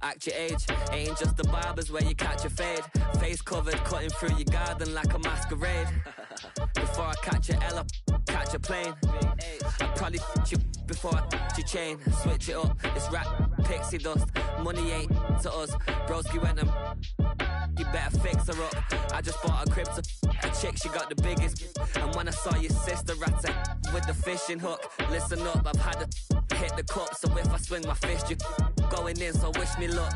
Act your age, ain't just the barbers where you catch a fade. Face covered, cutting through your garden like a masquerade. Before I catch a L up, catch a plane. I'd probably f*** you before I f*** your chain. Switch it up, it's rap, pixie dust. Money ain't to us, broski went and you better fix her up. I just bought a crib to a chick, she got the biggest. And when I saw your sister rat with the fishing hook, listen up, I've had to hit the cup. So if I swing my fist, you going in, so wish me luck.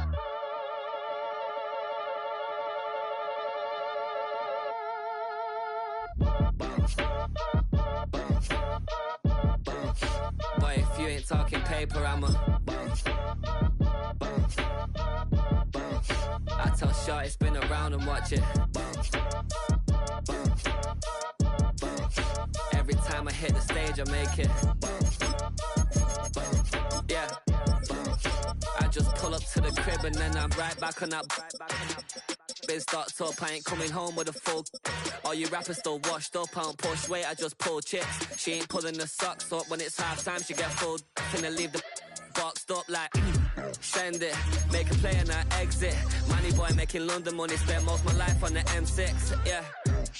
Boy, if you ain't talking paper, I'm a I tell Shorty spin around and watch it. Every time I hit the stage, I make it. Yeah. I just pull up to the crib and then I'm right back on that. Been stocked up, I ain't coming home with a full. All you rappers still washed up, I don't push weight, I just pull chips. She ain't pulling the socks up, when it's half time she get full. Finna leave the boxed up like send it, make a play and I exit. Money boy making London money, spend most of my life on the M6. Yeah,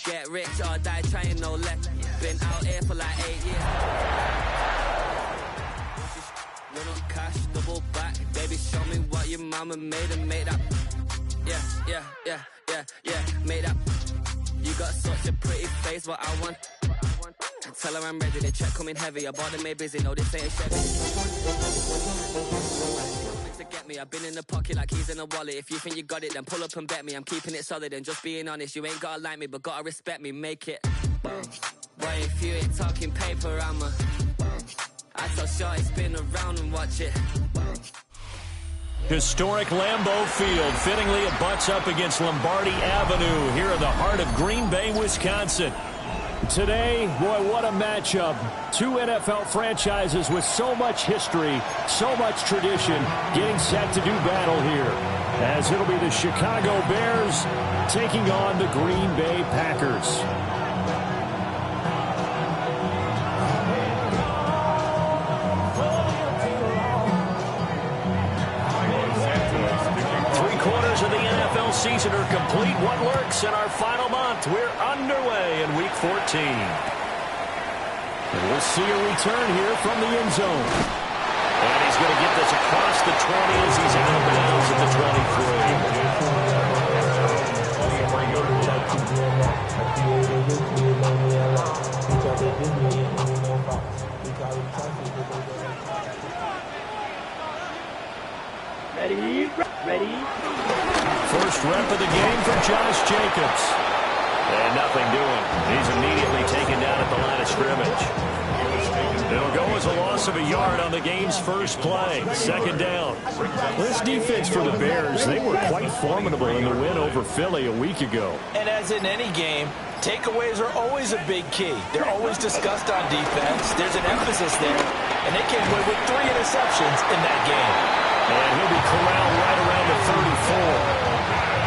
get rich or die trying, no left. Been out here for like 8 years. Run up cash, double back, baby show me what your mama made and made that. Yeah, made that. You got such a pretty face, but I want. Tell her I'm ready, the check coming heavy. I bought them made busy, no this ain't a Chevy. To get me, I've been in the pocket like keys in a wallet. If you think you got it, then pull up and bet me. I'm keeping it solid and just being honest. You ain't gotta like me, but gotta respect me, make it. Boy, if you ain't talking paper, I'm a. I tell Shorty spin around and watch it. Historic Lambeau Field fittingly it butts up against Lombardi Avenue here in the heart of Green Bay, Wisconsin. Today, boy, what a matchup. Two NFL franchises with so much history, so much tradition, getting set to do battle here. As it'll be the Chicago Bears taking on the Green Bay Packers. Of the NFL season are complete. What lurks in our final month? We're underway in Week 14. And we'll see a return here from the end zone. And he's going to get this across the 20 as he's out of bounds at the 23. Ready? First rep of the game for Josh Jacobs. And nothing doing. He's immediately taken down at the line of scrimmage. It'll go as a loss of a yard on the game's first play. Second down. This defense for the Bears, they were quite formidable in the win over Philly a week ago. And as in any game, takeaways are always a big key. They're always discussed on defense. There's an emphasis there. And they came away with 3 interceptions in that game. And he'll be corralled right around the 34.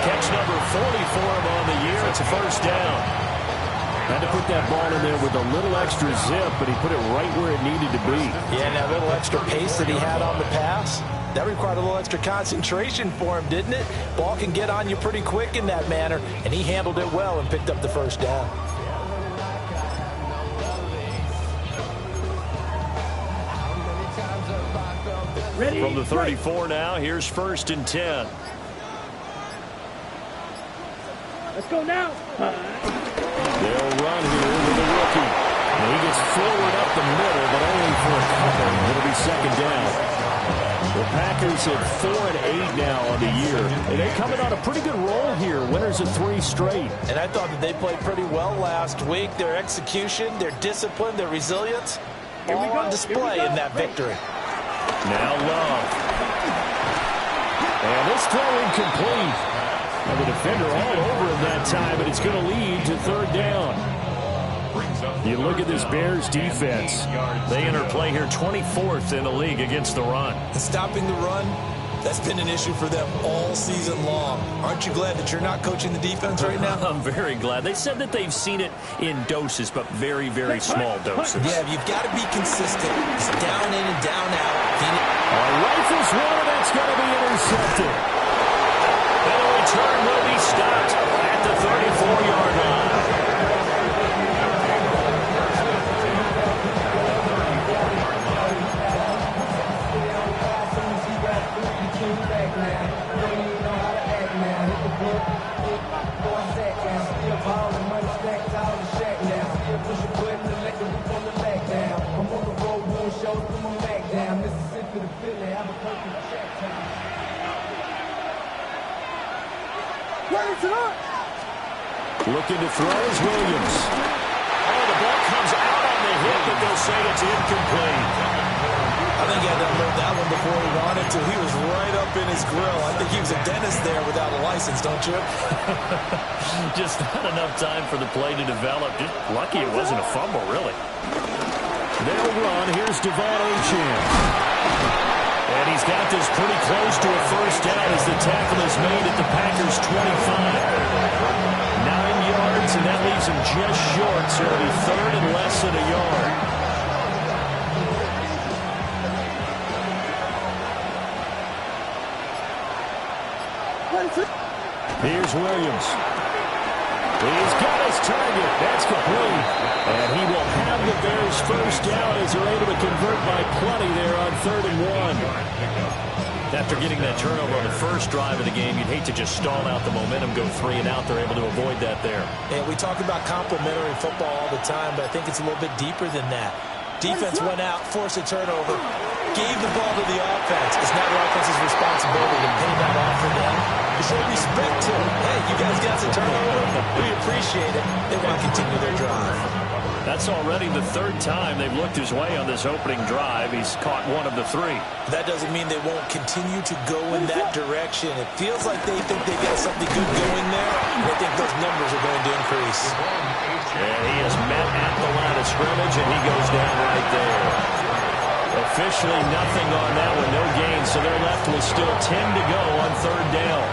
Catch number 40 for him on the year. It's a first down. Had to put that ball in there with a little extra zip, but he put it right where it needed to be. Yeah, and that little extra pace that he had on the pass, that required a little extra concentration for him, didn't it? Ball can get on you pretty quick in that manner, and he handled it well and picked up the first down. Ready? From the 34 now, here's 1st and 10. Let's go now. They'll run here with the rookie. And he gets forward up the middle, but only for a couple. It'll be second down. The Packers have 4-8 now on the year. And they're coming on a pretty good roll here. Winners of 3 straight. And I thought that they played pretty well last week. Their execution, their discipline, their resilience, all on display in that victory. Now Love. And this throw incomplete. And the defender all over him that time, but it's going to lead to 3rd down. You look at this Bears defense. They enter play here 24th in the league against the run. Stopping the run, That's been an issue for them all season long. Aren't you glad that you're not coaching the defense right now? I'm very glad. They said that they've seen it in doses, but very, very small doses. Yeah, you've got to be consistent. It's down in and down out. Rifles one, that's going to be intercepted. And the return will be stopped at the 34-yard line. Looking to throw is Williams. Oh, the ball comes out on the hit, but they'll say it's incomplete. I think he had to unload that one before he wanted to. He was right up in his grill. I think he was a dentist there without a license, don't you? Just not enough time for the play to develop. Just lucky it wasn't a fumble, really. They'll run. Here's Devon Achane. And he's got this pretty close to a first down as the tackle is made at the Packers' 25. 9 yards, and that leaves him just short, so it'll be third and less than a yard. Here's Williams. He's got his target. That's complete. And he will have the Bears first down as they're able to convert by plenty there on 3rd and 1. After getting that turnover on the first drive of the game, you'd hate to just stall out the momentum, go 3 and out. They're able to avoid that there. And we talk about complementary football all the time, but I think it's a little bit deeper than that. Defense went out, forced a turnover, gave the ball to the offense. It's now the offense's responsibility to pay that off for them. To show respect to them. Hey, you guys got some turnover. We appreciate it. They want to continue their drive. That's already the 3rd time they've looked his way on this opening drive. He's caught 1 of the 3. That doesn't mean they won't continue to go in that direction. It feels like they think they got something good going there, and I think those numbers are going to increase. And he is met at the line of scrimmage, and he goes down right there. Officially nothing on that one, no gain, so they're left with still 10 to go on 3rd down.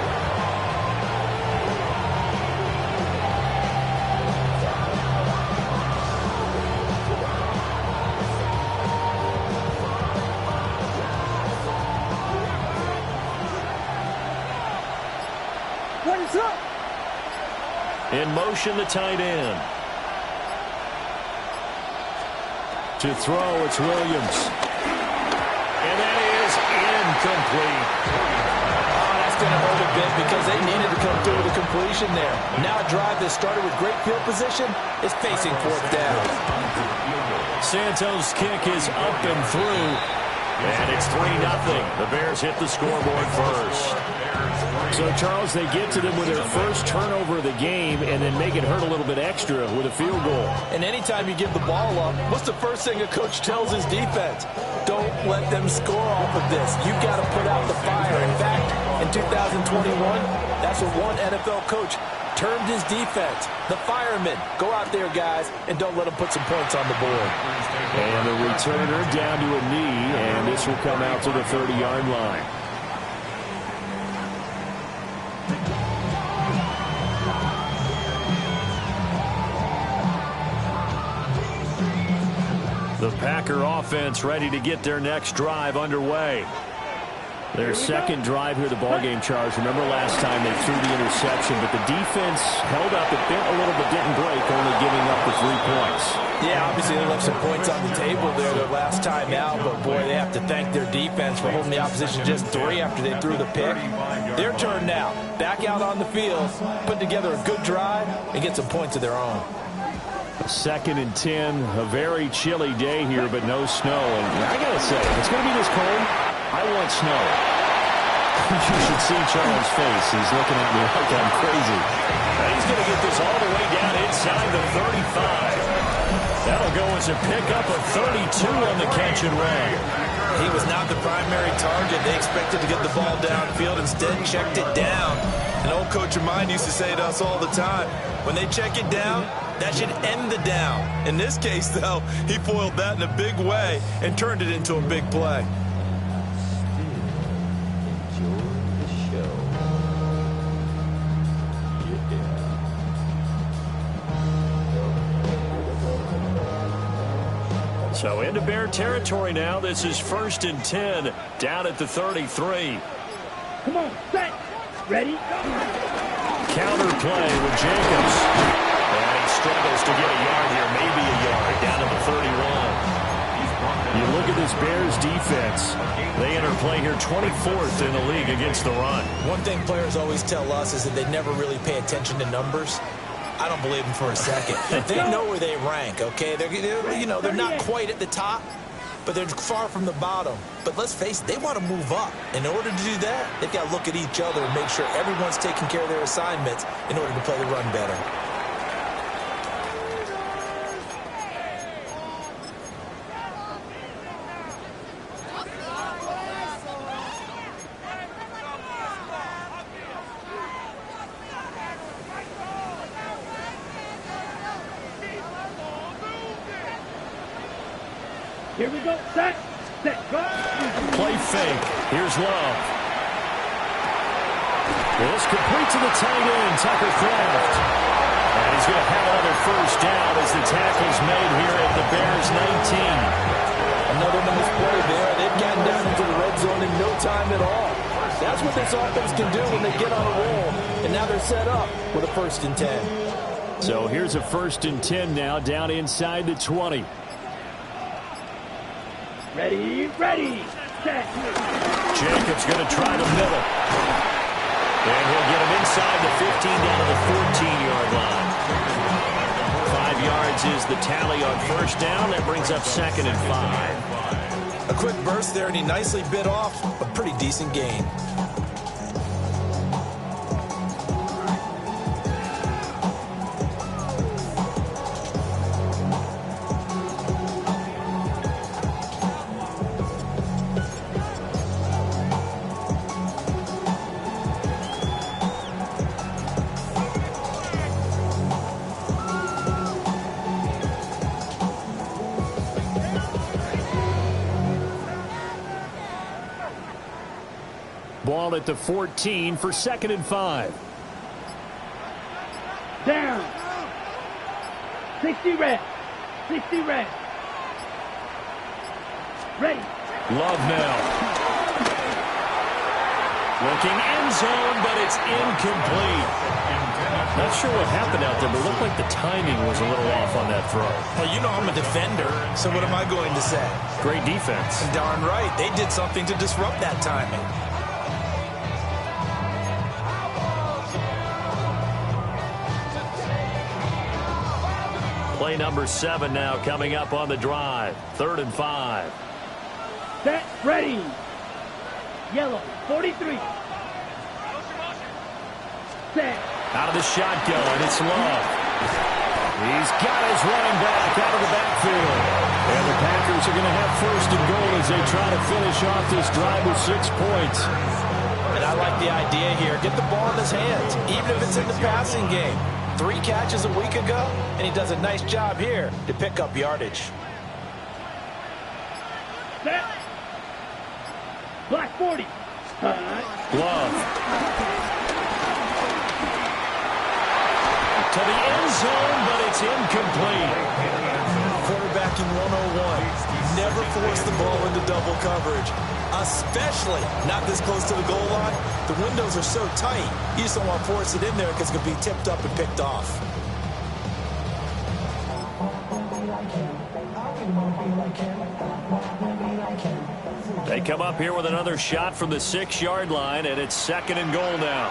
In motion, the tight end. To throw, it's Williams. And that is incomplete. Oh, that's going to hurt a bit because they needed to come through with a completion there. Now a drive that started with great field position is facing 4th down. Santos' kick is up and through. And it's 3-0. The Bears hit the scoreboard first. So, Charles, they get to them with their first turnover of the game and then make it hurt a little bit extra with a field goal. And anytime you give the ball up, what's the first thing a coach tells his defense? Don't let them score off of this. You've got to put out the fire. In fact, in 2021, that's what one NFL coach termed his defense. The firemen. Go out there, guys, and don't let them put some points on the board. And the returner down to a knee, and this will come out to the 30-yard line. The Packer offense ready to get their next drive underway. Their second drive here, the ballgame, Charles. Remember last time they threw the interception, but the defense held up. It bent a little but didn't break, only giving up the 3 points. Yeah, obviously they left some points on the table there their last time out, but boy, they have to thank their defense for holding the opposition just 3 after they threw the pick. Their turn now. Back out on the field, put together a good drive, and get some points of their own. 2nd and 10, a very chilly day here, but no snow. And I got to say, if it's going to be this cold, I want snow. You should see Charles' face. He's looking at me like I'm crazy. He's going to get this all the way down inside the 35. That'll go as a pickup of 32 on the catch and run. He was not the primary target. They expected to get the ball downfield. Instead, checked it down. An old coach of mine used to say to us all the time, when they check it down, that should end the down. In this case, though, he foiled that in a big way and turned it into a big play. So into Bear territory now. This is 1st and 10 down at the 33. Come on, set, ready, go. Counter play with Jacobs. And he struggles to get a yard here, maybe a yard, down to the 31. You look at this Bears defense. They enter play here 24th in the league against the run. One thing players always tell us is that they never really pay attention to numbers. I don't believe them for a second. They know where they rank, okay? They're not quite at the top, but they're far from the bottom. But let's face it, they want to move up. In order to do that, they've got to look at each other and make sure everyone's taking care of their assignments in order to play the run better. Here we go, set, go. Play fake. Here's Love. This complete to the tight end, Tucker Kraft. And he's going to have another first down as the tackle's made here at the Bears 19. Another nice play there. They've gotten down into the red zone in no time at all. That's what this offense can do when they get on a roll. And now they're set up with a 1st and 10. So here's a 1st and 10 now down inside the 20. Ready, set. Jacobs going to try the middle. And he'll get him inside the 15 down to the 14-yard line. 5 yards is the tally on first down. That brings up 2nd and 5. A quick burst there, and he nicely bit off a pretty decent gain. Ball at the 14 for 2nd and 5. Down. 60 red. Ready. Love now. Looking end zone, but it's incomplete. Not sure what happened out there, but it looked like the timing was a little off on that throw. Well, you know I'm a defender, so what am I going to say? Great defense. Darn right. They did something to disrupt that timing. Play number 7 now coming up on the drive. 3rd and 5. Set, ready. Yellow, 43. Set. Out of the shotgun, it's Love. He's got his running back out of the backfield. And the Packers are going to have 1st and goal as they try to finish off this drive with 6 points. And I like the idea here. Get the ball in his hands, even if it's in the passing game. 3 catches a week ago, and he does a nice job here to pick up yardage. Set. Black 40. Love. To the end zone, but it's incomplete. Quarterbacking 101. Never force the ball into double coverage, especially not this close to the goal line. The windows are so tight, you just don't want to force it in there because it could be tipped up and picked off. They come up here with another shot from the 6-yard line, and it's 2nd and goal now.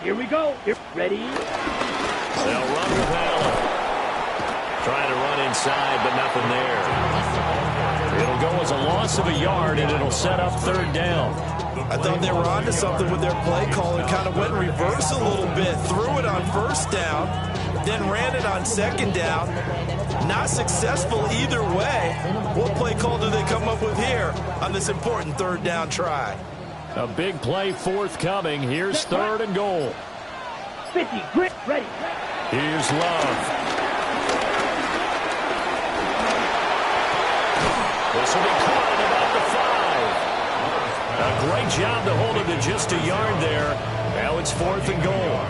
Here we go. Ready. They'll run with Allen. Trying to run inside, but nothing there. It'll go as a loss of a yard, and it'll set up 3rd down. I thought they were onto something with their play call and kind of went reverse a little bit. Threw it on 1st down, then ran it on 2nd down. Not successful either way. What play call do they come up with here on this important 3rd down try? A big play forthcoming. Here's 3rd and goal. 50, grit, ready. Here's Love. This will be caught at about the 5. A great job to hold him to just a yard there. Now it's 4th and goal.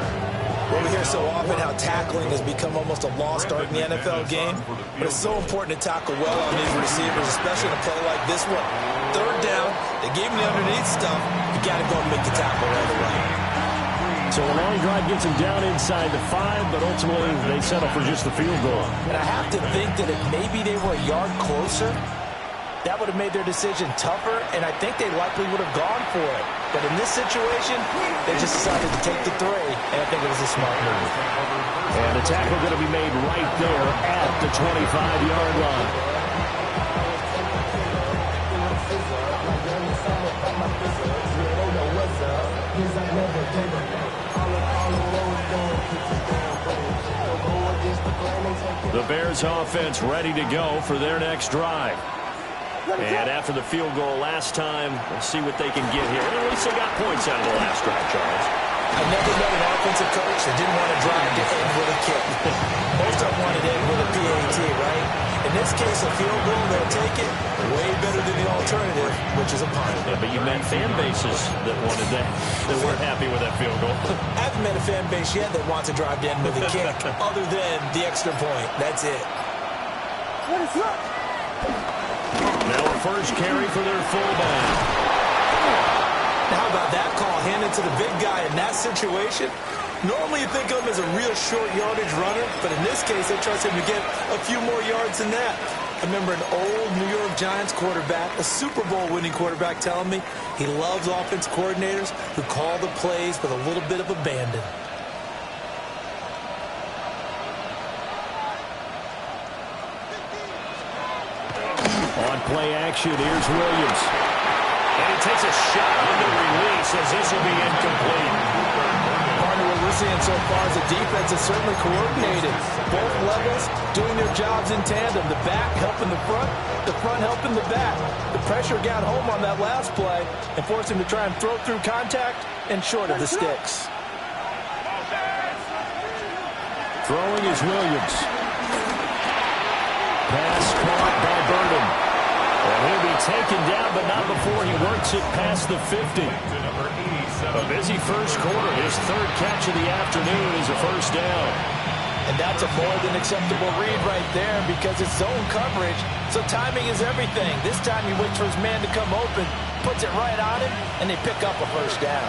Well, we hear so often how tackling has become almost a lost art in the NFL game, but it's so important to tackle well on these receivers, especially in a play like this one. Third down, they gave him the underneath stuff. You got to go and make the tackle right away. So a long drive gets him down inside the 5, but ultimately they settle for just the field goal. And I have to think that if maybe they were a yard closer, that would have made their decision tougher, and I think they likely would have gone for it. But in this situation, they just decided to take the 3, and I think it was a smart move. And the tackle going to be made right there at the 25-yard line. The Bears offense ready to go for their next drive. And after the field goal last time, we'll see what they can get here. At least they got points out of the last drive, Charles. I never met an offensive coach that didn't want to drive to end with a kick. Most of them wanted to end with a PAT, right? In this case, a field goal, they'll take it. Way better than the alternative, which is a punt. Yeah, but you met fan bases that wanted that weren't happy with that field goal. I haven't met a fan base yet that wants to drive to end with a kick, other than the extra point. That's it. What is up? Now a first carry for their fullback. How about that call handed to the big guy in that situation? Normally you think of him as a real short yardage runner, but in this case they trust him to get a few more yards than that. I remember an old New York Giants quarterback, a Super Bowl winning quarterback, telling me he loves offense coordinators who call the plays with a little bit of abandon. On play action, here's Williams. And he takes a shot on the release as this will be incomplete. Partner, what we're seeing so far is the defense is certainly coordinated. Both levels doing their jobs in tandem. The back helping the front helping the back. The pressure got home on that last play and forced him to try and throw through contact and short of the sticks. Throwing is Williams. Pass caught by Burden. And he'll be taken down, but not before he works it past the 50. A busy first quarter. His third catch of the afternoon is a first down. And that's a more than acceptable read right there because it's zone coverage, so timing is everything. This time he waits for his man to come open, puts it right on him, and they pick up a first down.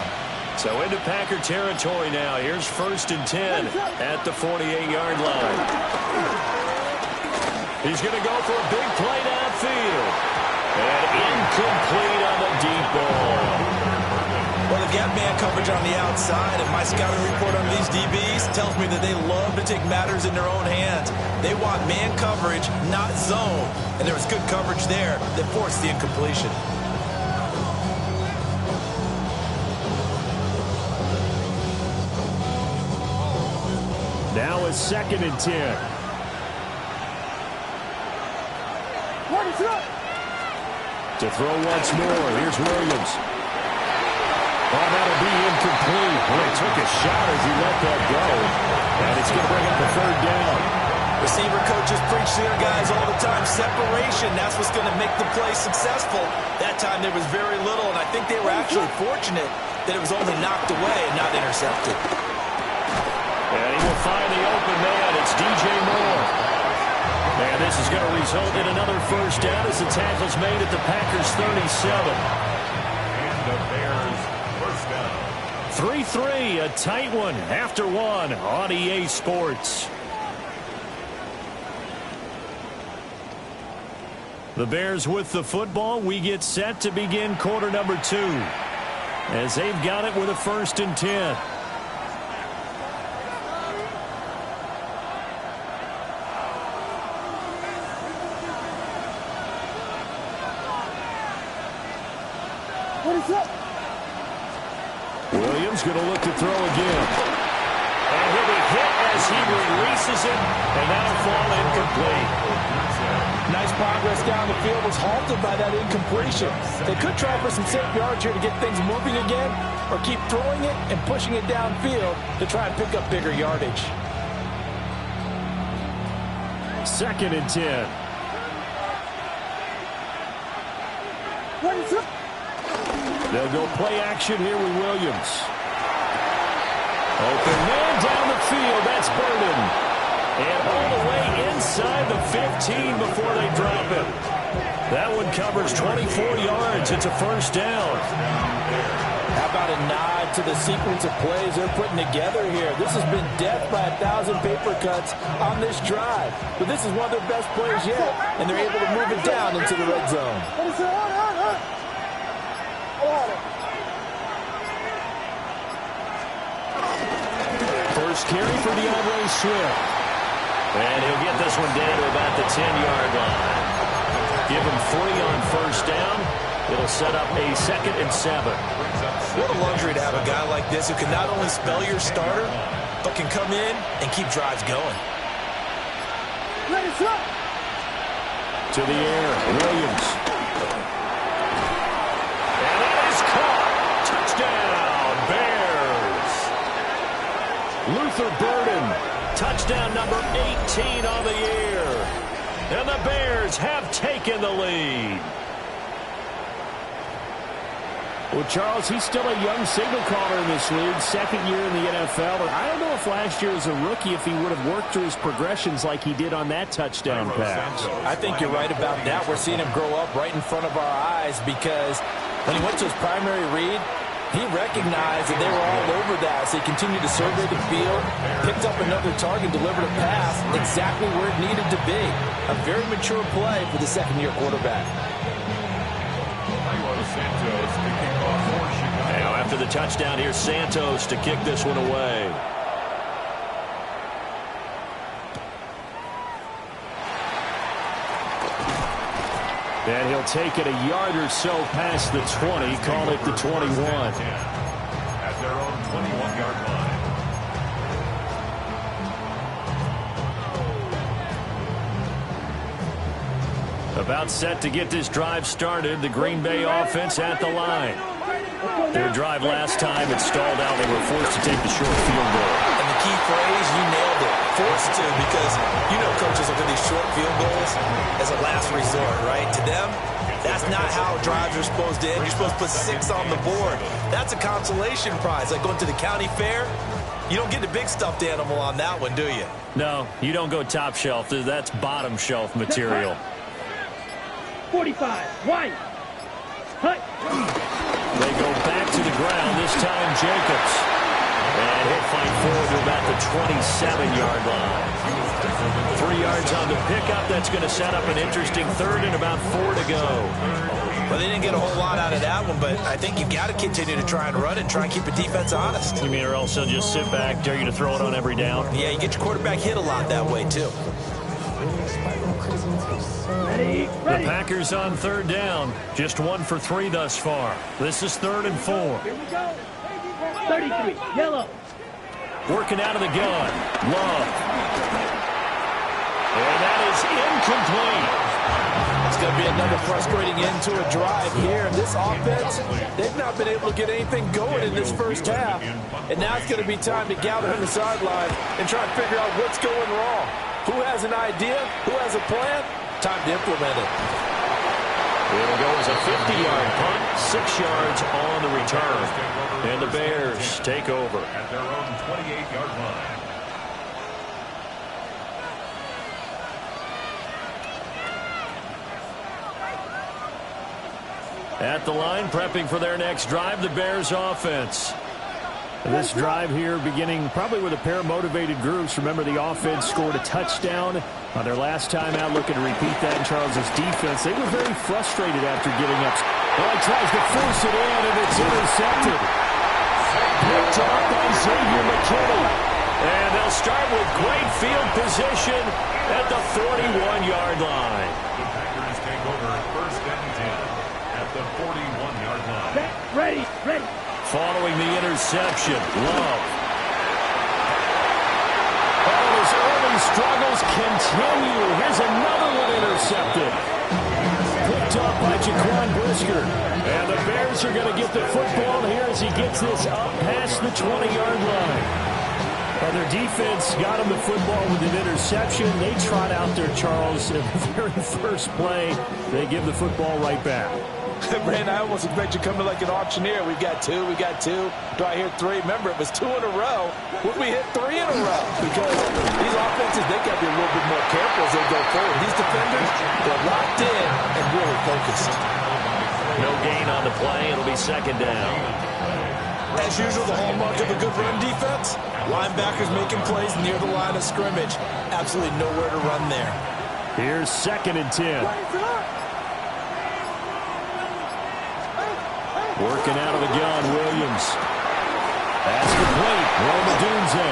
So into Packer territory now. Here's 1st and 10 at the 48-yard line. He's going to go for a big play downfield. And incomplete on the deep ball. Well, they've got man coverage on the outside, and my scouting report on these DBs tells me that they love to take matters in their own hands. They want man coverage, not zone. And there was good coverage there that forced the incompletion. Now it's 2nd and 10. What is up? To throw once more, here's Williams. Oh, that'll be incomplete. Boy, took a shot as he let that go. And it's going to bring up a 3rd down. Receiver coaches preach to their guys all the time. Separation, that's what's going to make the play successful. That time there was very little, and I think they were actually fortunate that it was only knocked away and not intercepted. And he will find the open man. It's DJ Moore. And this is going to result in another first down as the tackle's made at the Packers' 37. And the Bears first down. 3-3, a tight one after one on EA Sports. The Bears with the football. We get set to begin quarter number 2 as they've got it with a 1st and 10. What is up? Williams going to look to throw again. And he'll be hit as he releases it, and that'll fall incomplete. Nice progress down the field was halted by that incompletion. They could try for some safe yards here to get things moving again, or keep throwing it and pushing it downfield to try and pick up bigger yardage. 2nd and 10. What is up? They'll go play action here with Williams. Open man down the field. That's Burden. And all the way inside the 15 before they drop it. That one covers 24 yards. It's a first down. How about a nod to the sequence of plays they're putting together here? This has been death by 1,000 paper cuts on this drive. But this is one of their best plays yet, and they're able to move it down into the red zone. First carry for DeAndre Swift. And he'll get this one down to about the 10-yard line. Give him 3 on first down. It'll set up a 2nd and 7. What a luxury to have a guy like this who can not only spell your starter, but can come in and keep drives going. To the air, Williams. And that is caught. Touchdown, Bears. Luther Burden. Touchdown number 18 on the year. And the Bears have taken the lead. Well, Charles, he's still a young signal caller in this league, 2nd year in the NFL. But I don't know if last year as a rookie, if he would have worked through his progressions like he did on that touchdown pass. I think you're right about that. We're seeing him grow up right in front of our eyes because when he went to his primary read, he recognized that they were all over that, so he continued to survey the field, picked up another target, delivered a pass exactly where it needed to be. A very mature play for the 2nd-year quarterback. Now after the touchdown, here's Santos to kick this one away. And he'll take it a yard or so past the 20, call it the 21. At their own 21-yard line. About set to get this drive started, the Green Bay offense at the line. Their drive last time, it stalled out. They were forced to take the short field goal. And the key phrase, you nailed it. Forced to, because you know coaches look at these short field goals as a last resort, right? To them, that's not how drives are supposed to end. You're supposed to put 6 on the board. That's a consolation prize. Like going to the county fair, you don't get the big stuffed animal on that one, do you? No, you don't go top shelf. That's bottom shelf material. 45, white. Hut. They go back to the ground, this time Jacobs. And he'll fight forward to about the 27-yard line. 3 yards on the pickup. That's going to set up an interesting 3rd and about 4 to go. Well, they didn't get a whole lot out of that one, but I think you've got to continue to try and run and try and keep the defense honest. You mean or else they'll just sit back, dare you to throw it on every down? Yeah, you get your quarterback hit a lot that way, too. The Packers on 3rd down. Just 1 for 3 thus far. This is 3rd and 4. Here we go. 33, yellow. Working out of the gun. Love. And that is incomplete. It's going to be another frustrating end to a drive here. This offense, they've not been able to get anything going in this first half. And now it's going to be time to gather on the sideline and try and figure out what's going wrong. Who has an idea? Who has a plan? Time to implement it. It'll go as a 50-yard punt, 6 yards on the return. And the Bears take over. At their own 28-yard line. At the line, prepping for their next drive, the Bears offense. This drive here beginning probably with a pair of motivated groups. Remember, the offense scored a touchdown on their last time out, looking to repeat that in Charles's defense. They were very frustrated after giving up. Well, he tries to force it in, and it's intercepted. Picked up by Xavier McKinney. And they'll start with great field position at the 41-yard line. The Packers take over 1st and 10 at the 41-yard line. Ready. Following the interception, Love. Oh, his early struggles continue. Here's another one intercepted. Picked up by Jaquan Brisker. And the Bears are going to get the football here as he gets this up past the 20-yard line. Well, their defense got him the football with an interception. They trot out there, Charles, in the very first play. They give the football right back. Brandon, I almost expect you coming like an auctioneer. We got two. Do I hear three? Remember, it was 2 in a row. Would we hit 3 in a row? Because these offenses, they got to be a little bit more careful as they go forward. These defenders, they're locked in and really focused. No gain on the play. It'll be second down. As usual, the hallmark of a good run defense, linebackers making plays near the line of scrimmage. Absolutely nowhere to run there. Here's 2nd and 10. Working out of the gun, Williams. That's complete. Roma Dunze.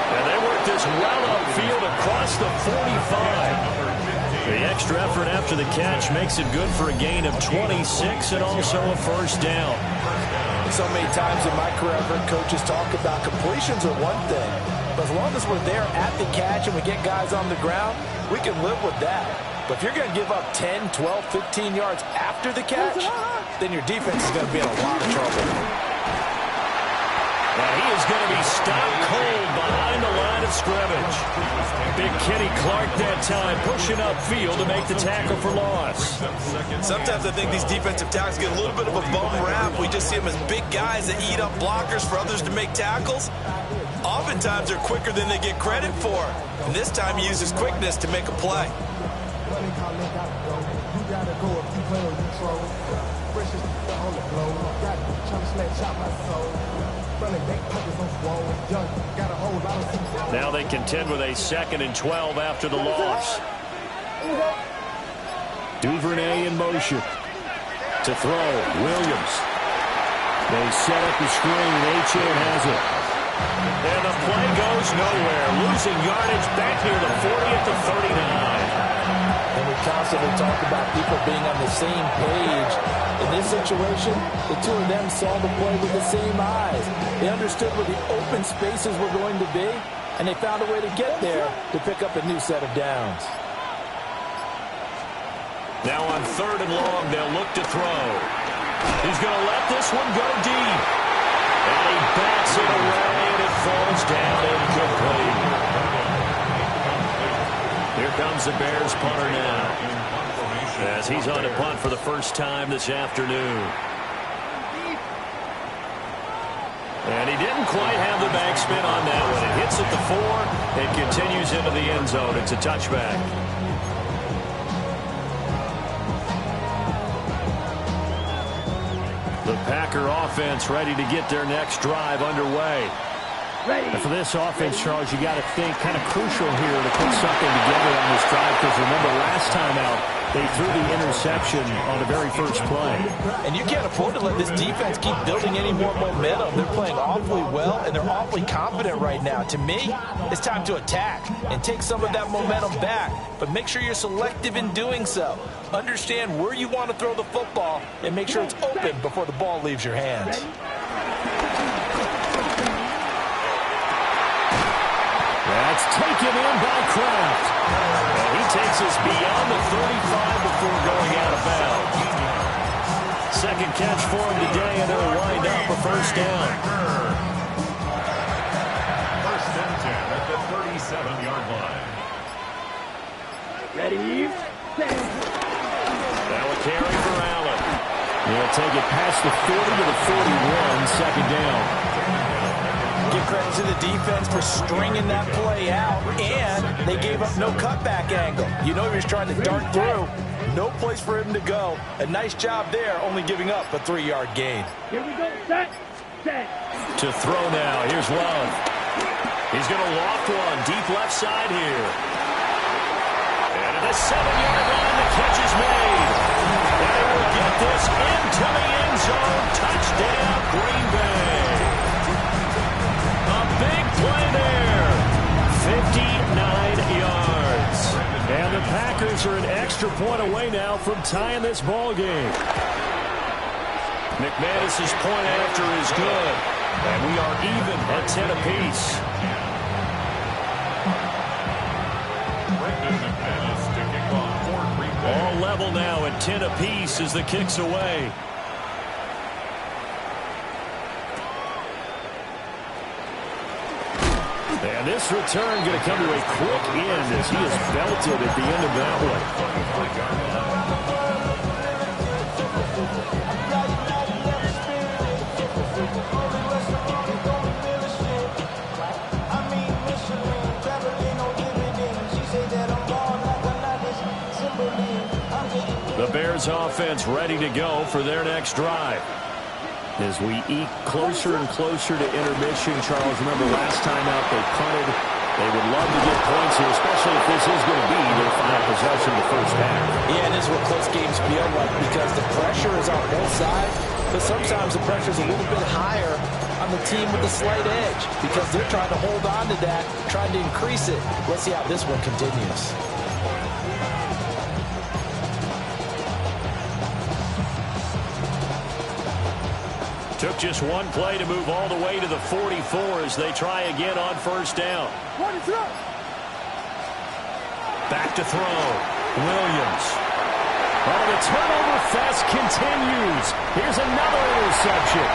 And they work this well upfield across the 45. The extra effort after the catch makes it good for a gain of 26 and also a first down. So many times in my career, I've heard coaches talk about completions are one thing, but as long as we're there at the catch and we get guys on the ground, we can live with that. But if you're going to give up 10, 12, 15 yards after the catch, then your defense is going to be in a lot of trouble. And he is going to be stopped cold behind the line of scrimmage. Big Kenny Clark that time pushing upfield to make the tackle for loss. Sometimes I think these defensive tackles get a little bit of a bum rap. We just see them as big guys that eat up blockers for others to make tackles. Oftentimes they're quicker than they get credit for. And this time he uses quickness to make a play. Now they contend with a 2nd and 12 after the loss. Duvernay in motion. To throw, Williams. They set up the screen. Achane has it. And the play goes nowhere. Losing yardage back near the 40 at the 39. And we constantly talk about people being on the same page. In this situation, the two of them saw the play with the same eyes. They understood where the open spaces were going to be, and they found a way to get there to pick up a new set of downs. Now on 3rd and long, they'll look to throw. He's going to let this one go deep. And he bats it away, and it falls down incomplete. Here comes the Bears punter now, as he's on to punt for the first time this afternoon. And he didn't quite have the backspin on that one. It hits at the 4 and continues into the end zone. It's a touchback. The Packer offense ready to get their next drive underway. And for this offense, Charles, you got to think kind of crucial here to put something together on this drive, because remember last time out they threw the interception on the very first play. And you can't afford to let this defense keep building any more momentum. They're playing awfully well, and they're awfully confident right now. To me, it's time to attack and take some of that momentum back, but make sure you're selective in doing so. Understand where you want to throw the football and make sure it's open before the ball leaves your hands. That's taken in by Kraft. And he takes us beyond the 35 before going out of bounds. Second catch for him today, and they'll wind up a first down. First and 10 at the 37-yard line. Ready, set. Now a carry for Allen. They'll take it past the 40 to the 41, second down. Give credit to the defense for stringing that play out, and they gave up no cutback angle. You know he was trying to dart through. No place for him to go. A nice job there, only giving up a 3-yard gain. Here we go, set. To throw now, here's Love. He's going to loft one deep left side here. And at the 7-yard line, the catch is made. And they will get this into the end zone. Touchdown, Green Bay. A big play there. 59 yards. And the Packers are an extra point away now from tying this ball game. McManus's point after is good. And we are even at 10 apiece. All level now at 10 apiece as the kick's away. And this return going to come to a quick end as he is belted at the end of that one. Bears offense ready to go for their next drive. As we eke closer and closer to intermission, Charles, remember last time out they punted. They would love to get points here, especially if this is going to be their final possession of the first half. Yeah, and this is what close games feel like because the pressure is on both sides, but sometimes the pressure is a little bit higher on the team with the slight edge because they're trying to hold on to that, trying to increase it. Let's see how this one continues. Took just one play to move all the way to the 44 as they try again on first down. Back to throw. Williams. Oh, the turnover fest continues. Here's another interception.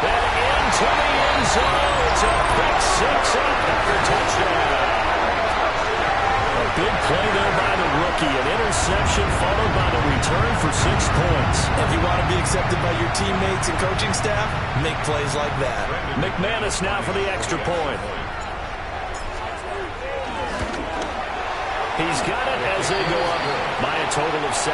And into the end zone. It's a pick six and another touchdown. A big play there by the rookie. An interception followed by the return for 6 points. If you want to be accepted by your teammates and coaching staff, make plays like that. McManus now for the extra point. He's got it as they go up by a total of 17-10.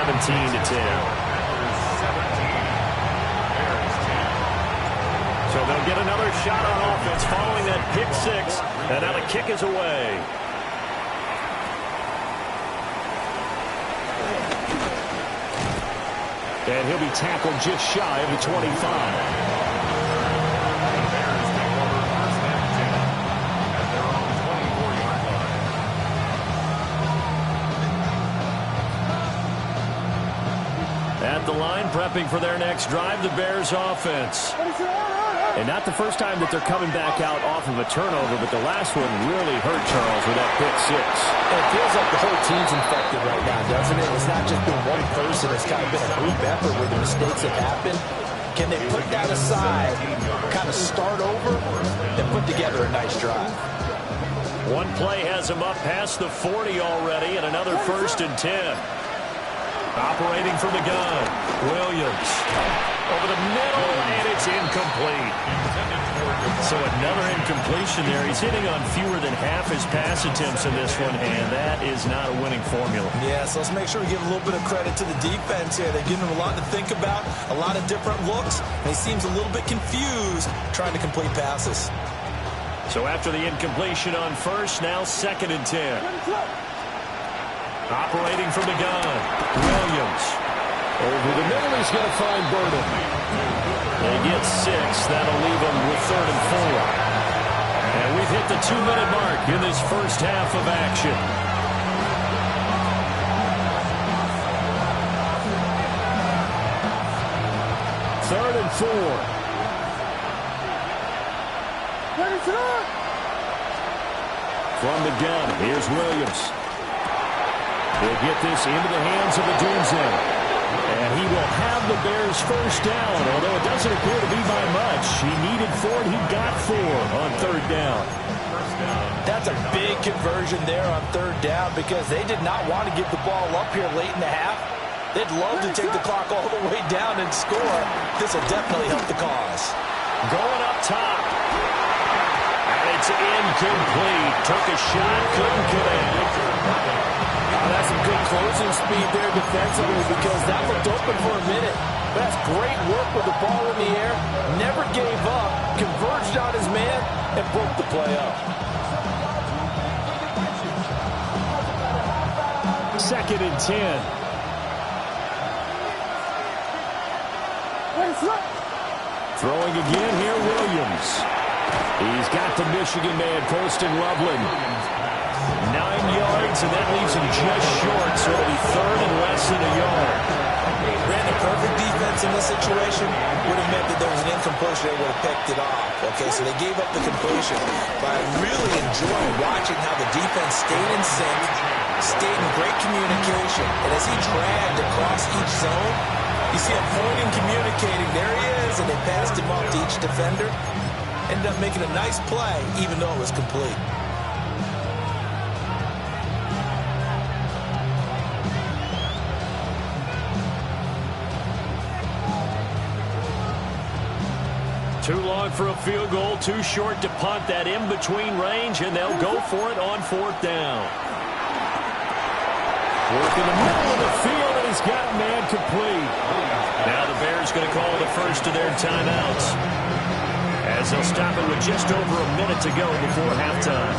So they'll get another shot on offense following that pick six. And now the kick is away. And he'll be tackled just shy of the 25. At the line, prepping for their next drive, the Bears offense. And not the first time that they're coming back out off of a turnover, but the last one really hurt Charles with that pick six. It feels like the whole team's infected right now, doesn't it? It's not just been one person. It's kind of been a group effort where the mistakes have happened. Can they put that aside, kind of start over, and put together a nice drive? One play has him up past the 40 already, and another 1st and 10. Operating from the gun, Williams. Over the middle, and it's incomplete. So another incompletion there. He's hitting on fewer than half his pass attempts in this one, and that is not a winning formula. Yeah, so let's make sure we give a little bit of credit to the defense here. They're giving him a lot to think about, a lot of different looks, and he seems a little bit confused trying to complete passes. So after the incompletion on first, now 2nd and 10. Operating from the gun, Williams. Over the middle, he's going to find Burden. They get 6. That'll leave them with 3rd and 4. And we've hit the 2-minute mark in this first half of action. Third and 4. From the gun, here's Williams. He'll get this into the hands of Adunze. And he will have the Bears first down, although it doesn't appear to be by much. He needed 4, and he got 4 on 3rd down. That's a big conversion there on 3rd down because they did not want to give the ball up here late in the half. They'd love to take the clock all the way down and score. This will definitely help the cause. Going up top. And it's incomplete. Took a shot, couldn't connect. That's some good closing speed there defensively because that looked open for a minute. But that's great work with the ball in the air. Never gave up, converged on his man, and broke the play up. 2nd and 10. Throwing again here, Williams. He's got the Michigan man posting Loveland. 9 yards, and that leaves him just short, so it'll be 3rd and less than a yard. Ran a perfect defense in this situation. Would have meant that there was an incompletion. They would have picked it off. Okay, so they gave up the completion. But I really enjoyed watching how the defense stayed in sync, stayed in great communication. And as he dragged across each zone, you see him pointing, communicating. There he is, and they passed him off to each defender. Ended up making a nice play, even though it was complete. Too long for a field goal, too short to punt. That in-between range, and they'll go for it on 4th down. Work in the middle of the field, he's got man complete. Now the Bears going to call the first of their timeouts, as they'll stop it with just over a minute to go before halftime.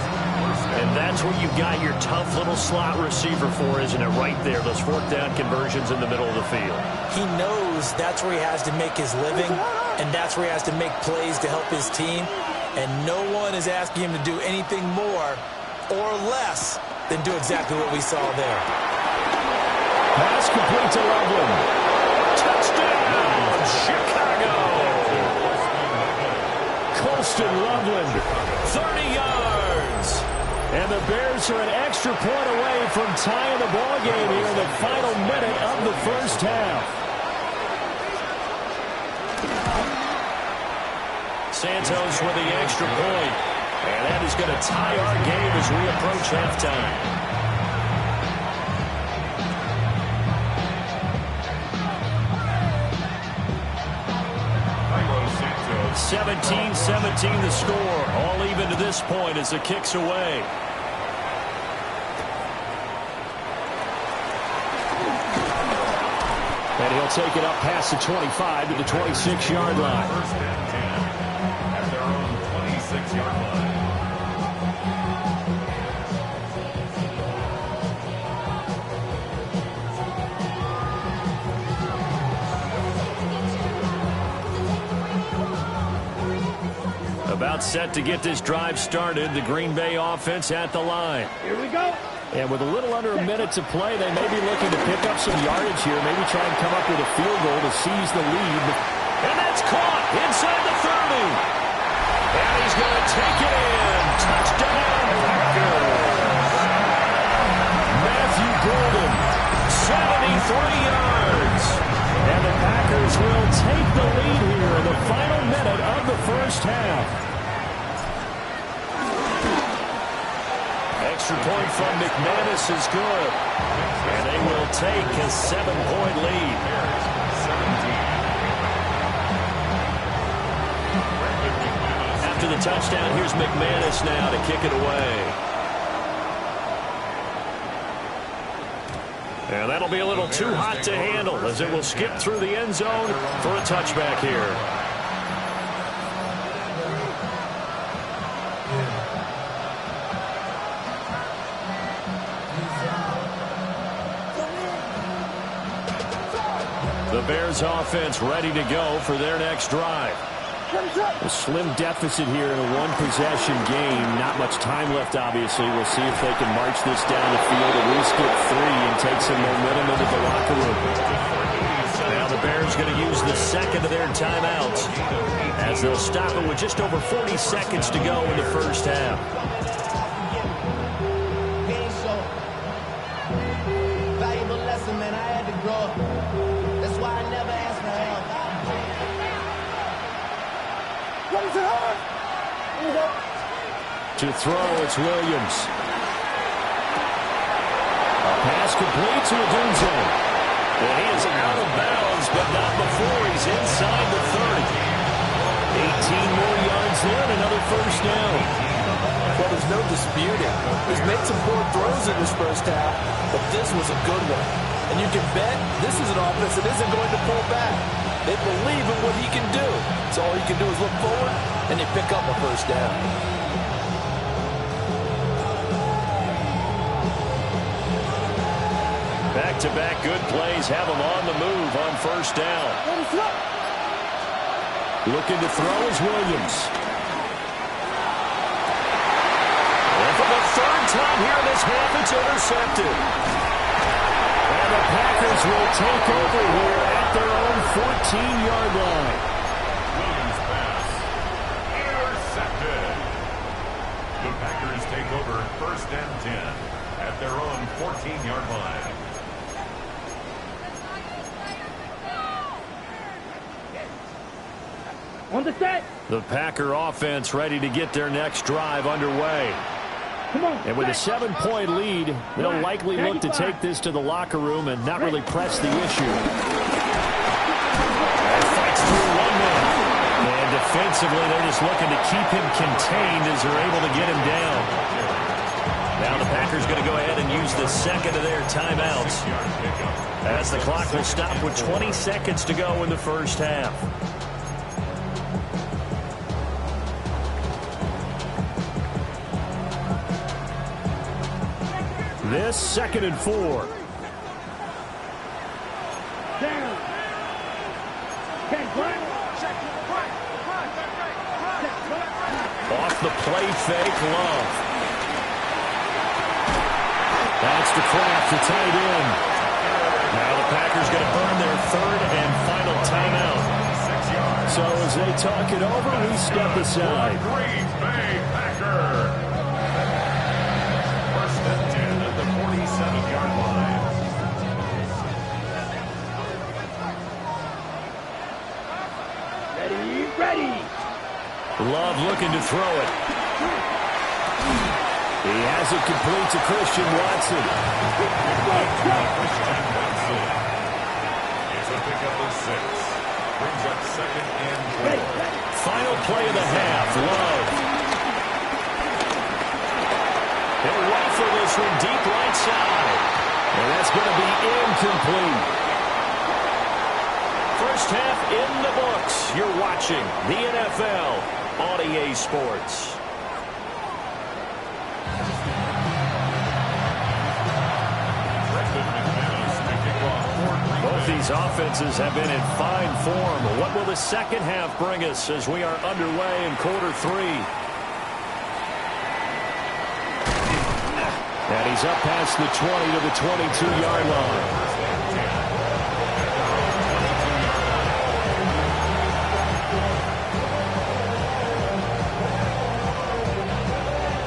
And that's what you've got your tough little slot receiver for, isn't it? Right there, those fourth down conversions in the middle of the field. He knows that's where he has to make his living, and that's where he has to make plays to help his team. And no one is asking him to do anything more or less than do exactly what we saw there. Pass complete to Loveland. Touchdown, Chicago! Colston Loveland, 30 yards. And the Bears are an extra point away from tying the ball game here in the final minute of the first half. Santos with the extra point. And that is going to tie our game as we approach halftime. 17-17 the score. All even to this point as the kick's away. And he'll take it up past the 25 to the 26-yard line. First and 10 at their own 26-yard line. About set to get this drive started. The Green Bay offense at the line. Here we go. And with a little under a minute to play, they may be looking to pick up some yardage here, maybe try and come up with a field goal to seize the lead. And that's caught inside the 30. And he's going to take it in. Touchdown, Packers. Matthew Golden, 73 yards. and the Packers will take the lead here in the final minute of the first half. Extra point from McManus is good. And they will take a 7-point lead. After the touchdown, here's McManus now to kick it away. And that'll be a little too hot to handle as it will skip through the end zone for a touchback here. The Bears offense ready to go for their next drive. A slim deficit here in a one-possession game. Not much time left, obviously. We'll see if they can march this down the field, at least get 3 and take some momentum into the locker room. Now the Bears going to use the second of their timeouts as they'll stop it with just over 40 seconds to go in the first half. Valuable lesson, man. I had to grow up. That's why I never asked for help. To throw, it's Williams. A pass complete to Odunze. And he is out of bounds, but not before he's inside the 30. 18 more yards there and another first down. Well, there's no disputing. He's made some poor throws in this first half, but this was a good one. And you can bet this is an offense that isn't going to pull back. They believe in what he can do. So all you can do is look forward, and they pick up a first down. Back-to-back good plays have him on the move on first down. Looking to throw is Williams. And for the third time here in this half, it's intercepted. And the Packers will take over here at their own 14-yard line. Williams pass. Intercepted. The Packers take over first and 10 at their own 14-yard line. On the set. The Packer offense ready to get their next drive underway. Come on. And with a 7-point lead, they'll likely look to take this to the locker room and not really press the issue. Fights through 1 minute. And defensively, they're just looking to keep him contained as they're able to get him down. Now the Packers going to go ahead and use the second of their timeouts as the clock will stop with 20 seconds to go in the first half. This 2nd and 4. Off the play fake, Love. That's to Kraft, the tight end. Now the Packers going to burn their 3rd and final timeout. So as they talk it over, we step aside. Green Bay Packer. 1st and 10 at the 47-yard line. Ready. Love looking to throw it. He has it complete to Christian Watson. Christian Watson is a pickup of 6. Brings up 2nd and 4. Final play of the half, Love. He'll rifle this one deep right side. And that's going to be incomplete. First half in the books. You're watching the NFL on EA Sports. Both these offenses have been in fine form. What will the second half bring us as we are underway in quarter 3? And he's up past the 20 to the 22-yard line.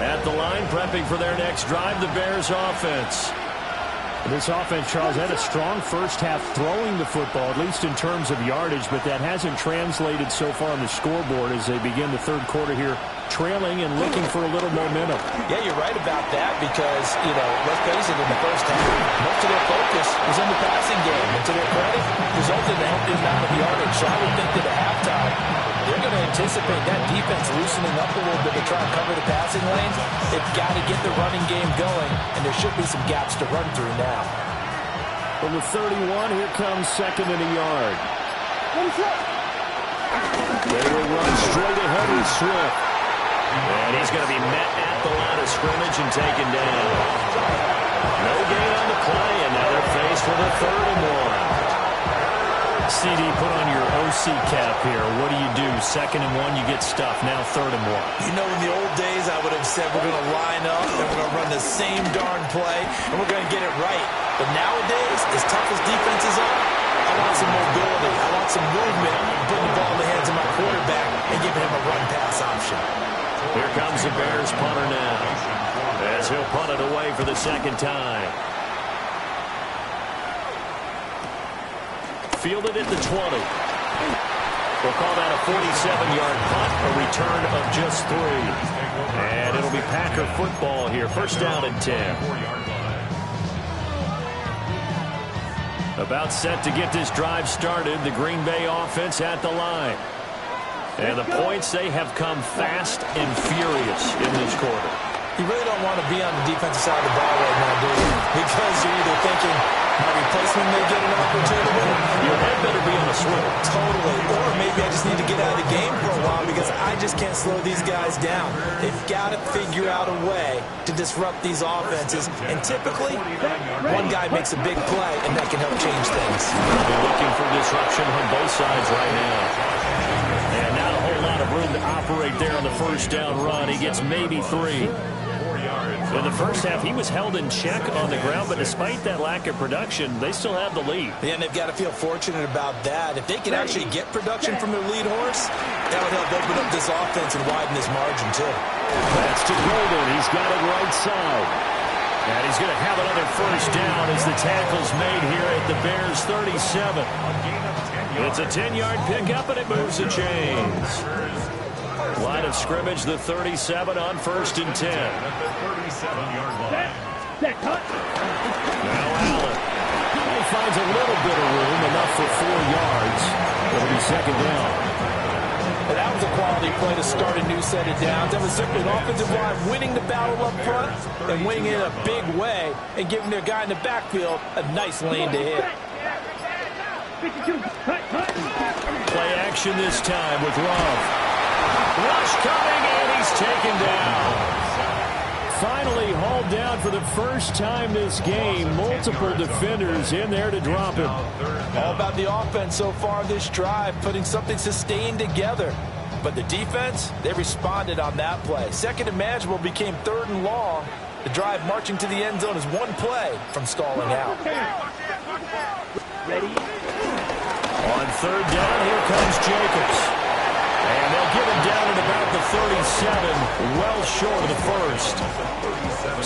At the line, prepping for their next drive, the Bears offense. This offense, Charles, had a strong first half throwing the football, at least in terms of yardage, but that hasn't translated so far on the scoreboard as they begin the 3rd quarter here, trailing and looking for a little momentum. Yeah, you're right about that because, let's face it, in the first half, most of their focus was in the passing game. And to their credit, resulted in a healthy amount of yardage. So I would think that at halftime, they're going to anticipate that defense loosening up a little bit to try and cover the passing lanes. They've got to get the running game going, and there should be some gaps to run through now. From the 31, here comes 2nd and a yard. They will run straight ahead with Swift. And he's going to be met at the line of scrimmage and taken down. No gain on the play, and now they're faced with a 3rd and 1. CD, put on your OC cap here. What do? 2nd and 1, you get stuffed. Now 3rd and 1. In the old days, I would have said we're going to line up and we're going to run the same darn play and we're going to get it right. But nowadays, as tough as defenses are, I want some mobility. I want some movement, putting the ball in the hands of my quarterback and giving him a run-pass option. Here comes the Bears punter now as he'll punt it away for the 2nd time. Fielded at the 20. We'll call that a 47-yard punt, a return of just 3. And it'll be Packer football here. 1st down and 10. About set to get this drive started. The Green Bay offense at the line. And the points, they have come fast and furious in this quarter. You really don't want to be on the defensive side of the ball right now, do you? Because you're either thinking, my replacement may get an opportunity. Your head better be on a swivel. Totally. Or maybe I just need to get out of the game for a while because I just can't slow these guys down. They've got to figure out a way to disrupt these offenses. And typically, one guy makes a big play, and that can help change things. They'll be looking for disruption on both sides right now. And not a whole lot of room to operate there on the 1st down run. He gets maybe 3. In the first half, he was held in check on the ground, but despite that lack of production, they still have the lead. Yeah, and they've got to feel fortunate about that. If they can actually get production from their lead horse, that would help open up this offense and widen this margin, too. That's to Golden. He's got it right side. And he's going to have another 1st down as the tackle's made here at the Bears 37. It's a 10-yard pickup, and it moves the chains. Line of scrimmage, the 37 on 1st and 10. At the 37-yard line. Now Allen. He finds a little bit of room, enough for 4 yards. It'll be 2nd down. But that was a quality play to start a new set of downs. That was simply an offensive line winning the battle up front and winning it in a big way and giving their guy in the backfield a nice lane to hit. Play action this time with Love. Rush coming, and he's taken down. Finally hauled down for the first time this game. Multiple defenders in there to drop him. All about the offense so far this drive, putting something sustained together. But the defense, they responded on that play. Second and manageable became third and long. The drive marching to the end zone is one play from stalling out. Ready? On third down, here comes Jacobs. And they'll get him down at about the 37, well short of the first.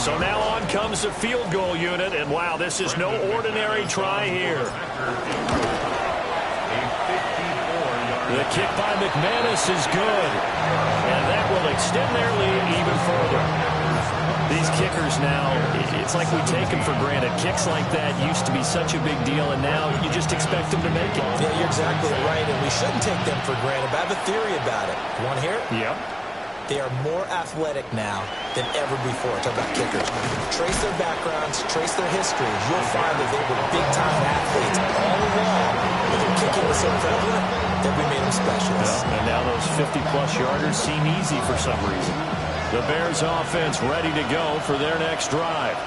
So now on comes the field goal unit, and wow, this is no ordinary try here. The kick by McManus is good, and that will extend their lead even further. These kickers now, it's like we take them for granted. Kicks like that used to be such a big deal, and now you just expect them to make it. Yeah, you're exactly right, and we shouldn't take them for granted. But I have a theory about it. You want to hear it? Yep. They are more athletic now than ever before. Talk about kickers. Trace their backgrounds, trace their histories. You'll find that they were big-time athletes all along, but their kicking was so prevalent that we made them specialists. And now those 50-plus yarders seem easy for some reason. The Bears offense ready to go for their next drive.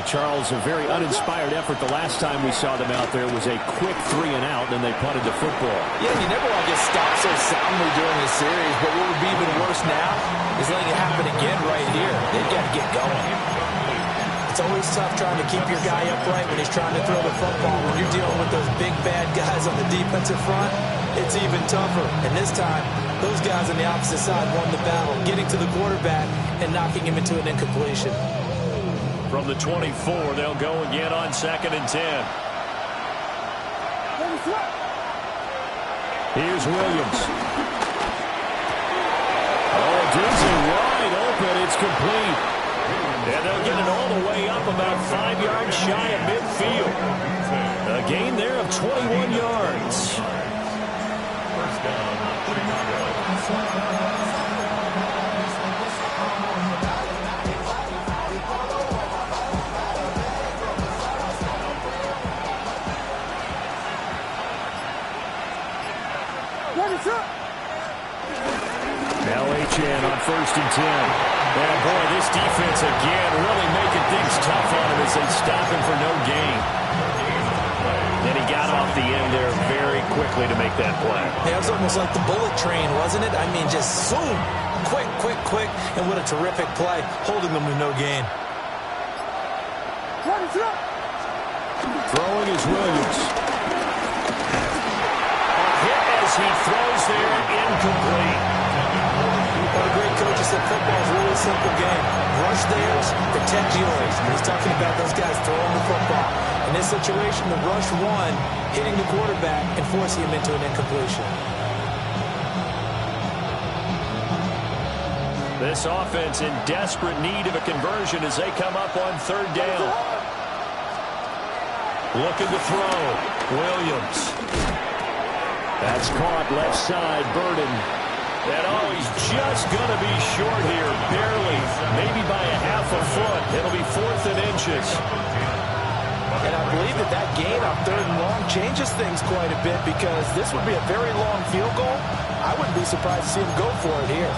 Charles, a very uninspired effort. The last time we saw them out there was a quick 3 and out, and then they punted the football. Yeah, you never want to get stopped so soundly during the series, but what would be even worse now is letting it happen again right here. They've got to get going. It's always tough trying to keep your guy upright when he's trying to throw the football. When you're dealing with those big, bad guys on the defensive front, it's even tougher. And this time, those guys on the opposite side won the battle, getting to the quarterback and knocking him into an incompletion. From the 24, they'll go again on 2nd and 10. Here's Williams. Oh, Dizzy wide open. It's complete. And they'll get it all the way up about 5 yards shy of midfield. A gain there of 21 yards. First down, Chicago. Now HN on 1st and 10. And boy, this defense again really making things tough on him as they stop him for no gain. And he got off the end there very quickly to make that play. Yeah, it was almost like the bullet train, wasn't it? I mean, just zoom, quick, quick, quick, and what a terrific play, holding them with no gain. Throwing is Williams. Hit as he throws there, incomplete. What a great coach said, football is really a simple game. Rush theirs, protect yours. And he's talking about those guys throwing the football. In this situation, the rush one, hitting the quarterback and forcing him into an incompletion. This offense in desperate need of a conversion as they come up on 3rd down. Looking to throw. Williams. That's caught left side, Burden. And oh, he's just going to be short here, barely, maybe by a half a foot. It'll be 4th and inches. And I believe that gain on 3rd and long changes things quite a bit because this would be a very long field goal. I wouldn't be surprised to see him go for it here.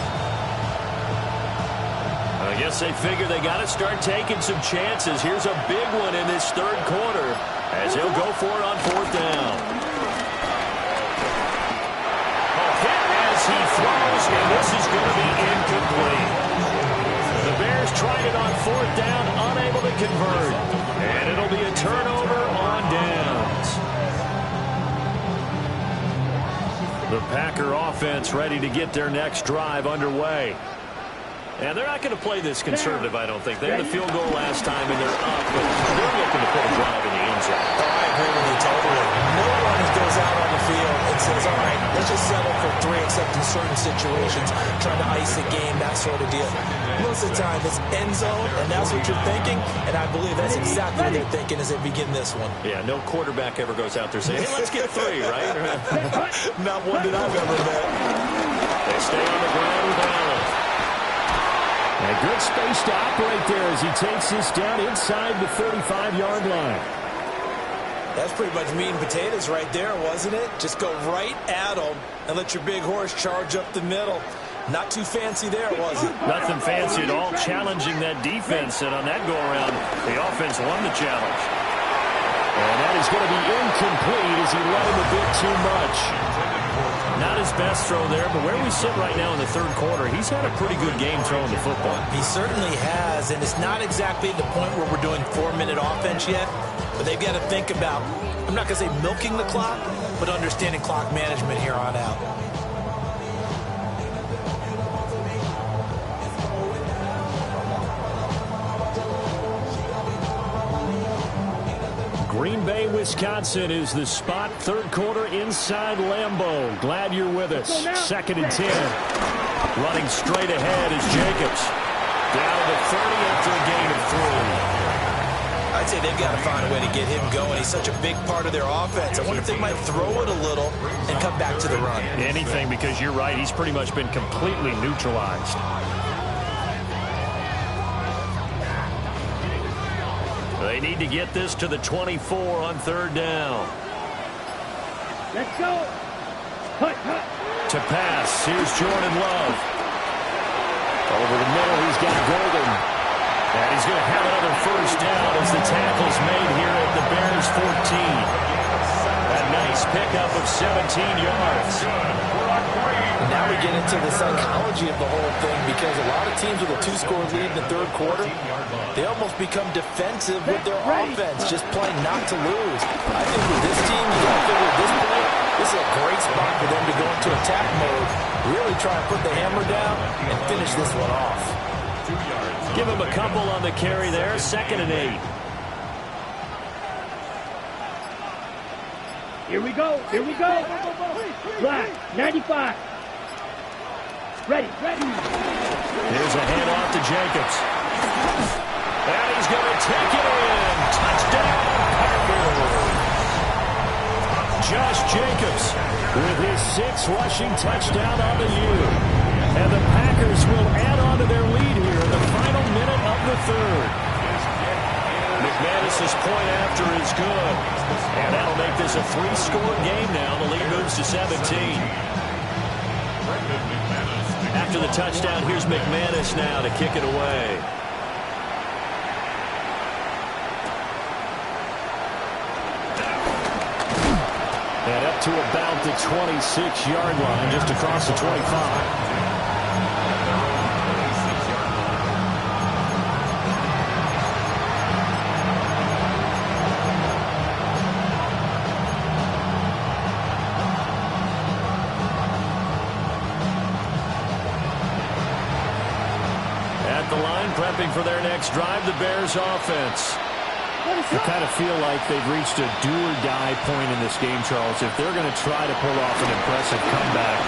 I guess they figure they got to start taking some chances. Here's a big one in this 3rd quarter as he'll go for it on 4th down. He throws, and this is going to be incomplete. The Bears tried it on 4th down, unable to convert. And it'll be a turnover on downs. The Packer offense ready to get their next drive underway. And they're not going to play this conservative, I don't think. They had a field goal last time, and they're up, but they're looking to put a drive in the end zone. Oh, I agree with you totally. No one goes out on the field and says, all right, let's just settle for 3, except in certain situations, trying to ice a game, that sort of deal. Most of the time, it's end zone, and that's what you're thinking, and I believe that's exactly what they're thinking as they begin this one. Yeah, no quarterback ever goes out there saying, hey, let's get 3, right? Not one that I've ever met. They stay on the ground with Allen. And a good space to operate there as he takes this down inside the 35-yard line. That's pretty much meat and potatoes right there, wasn't it? Just go right at them and let your big horse charge up the middle. Not too fancy there, was it? Nothing fancy at all, challenging that defense. And on that go-around, the offense won the challenge. And that is going to be incomplete as he let him a bit too much. Not his best throw there, but where we sit right now in the third quarter, he's had a pretty good game throwing the football. He certainly has, and it's not exactly the point where we're doing 4-minute offense yet, but they've got to think about, I'm not going to say milking the clock, but understanding clock management here on out. Green Bay, Wisconsin is the spot. Third quarter inside Lambeau. Glad you're with us. 2nd and 10. Running straight ahead is Jacobs. Down to the 30 after a gain of 3. I'd say they've got to find a way to get him going. He's such a big part of their offense. I wonder if they might throw it a little and come back to the run. Anything, because you're right. He's pretty much been completely neutralized. They need to get this to the 24 on 3rd down. Let's go. Hut. To pass, here's Jordan Love. Over the middle, he's got Golden. And he's going to have another first down as the tackle's made here at the Bears 14. A nice pickup of 17 yards. Now we get into the psychology of the whole thing, because a lot of teams with a 2-score lead in the third quarter, they almost become defensive with their offense, just playing not to lose. I think with this team, you got to figure at this point, this is a great spot for them to go into attack mode, really try and put the hammer down and finish this one off. Give him a couple on the carry there. 2nd and 8. Here we go. Black, 95. Ready. Here's a handoff to Jacobs. And he's going to take it in. Touchdown, Packers. Josh Jacobs with his 6th rushing touchdown on the year. And the Packers will add on to their lead here in the final minute of the third. McManus's point after is good. And that'll make this a 3-score game now. The lead moves to 17. After the touchdown, here's McManus now to kick it away. And up to about the 26-yard line, just across the 25. Prepping for their next drive, the Bears offense. I kind of feel like they've reached a do-or-die point in this game, Charles. If they're going to try to pull off an impressive comeback,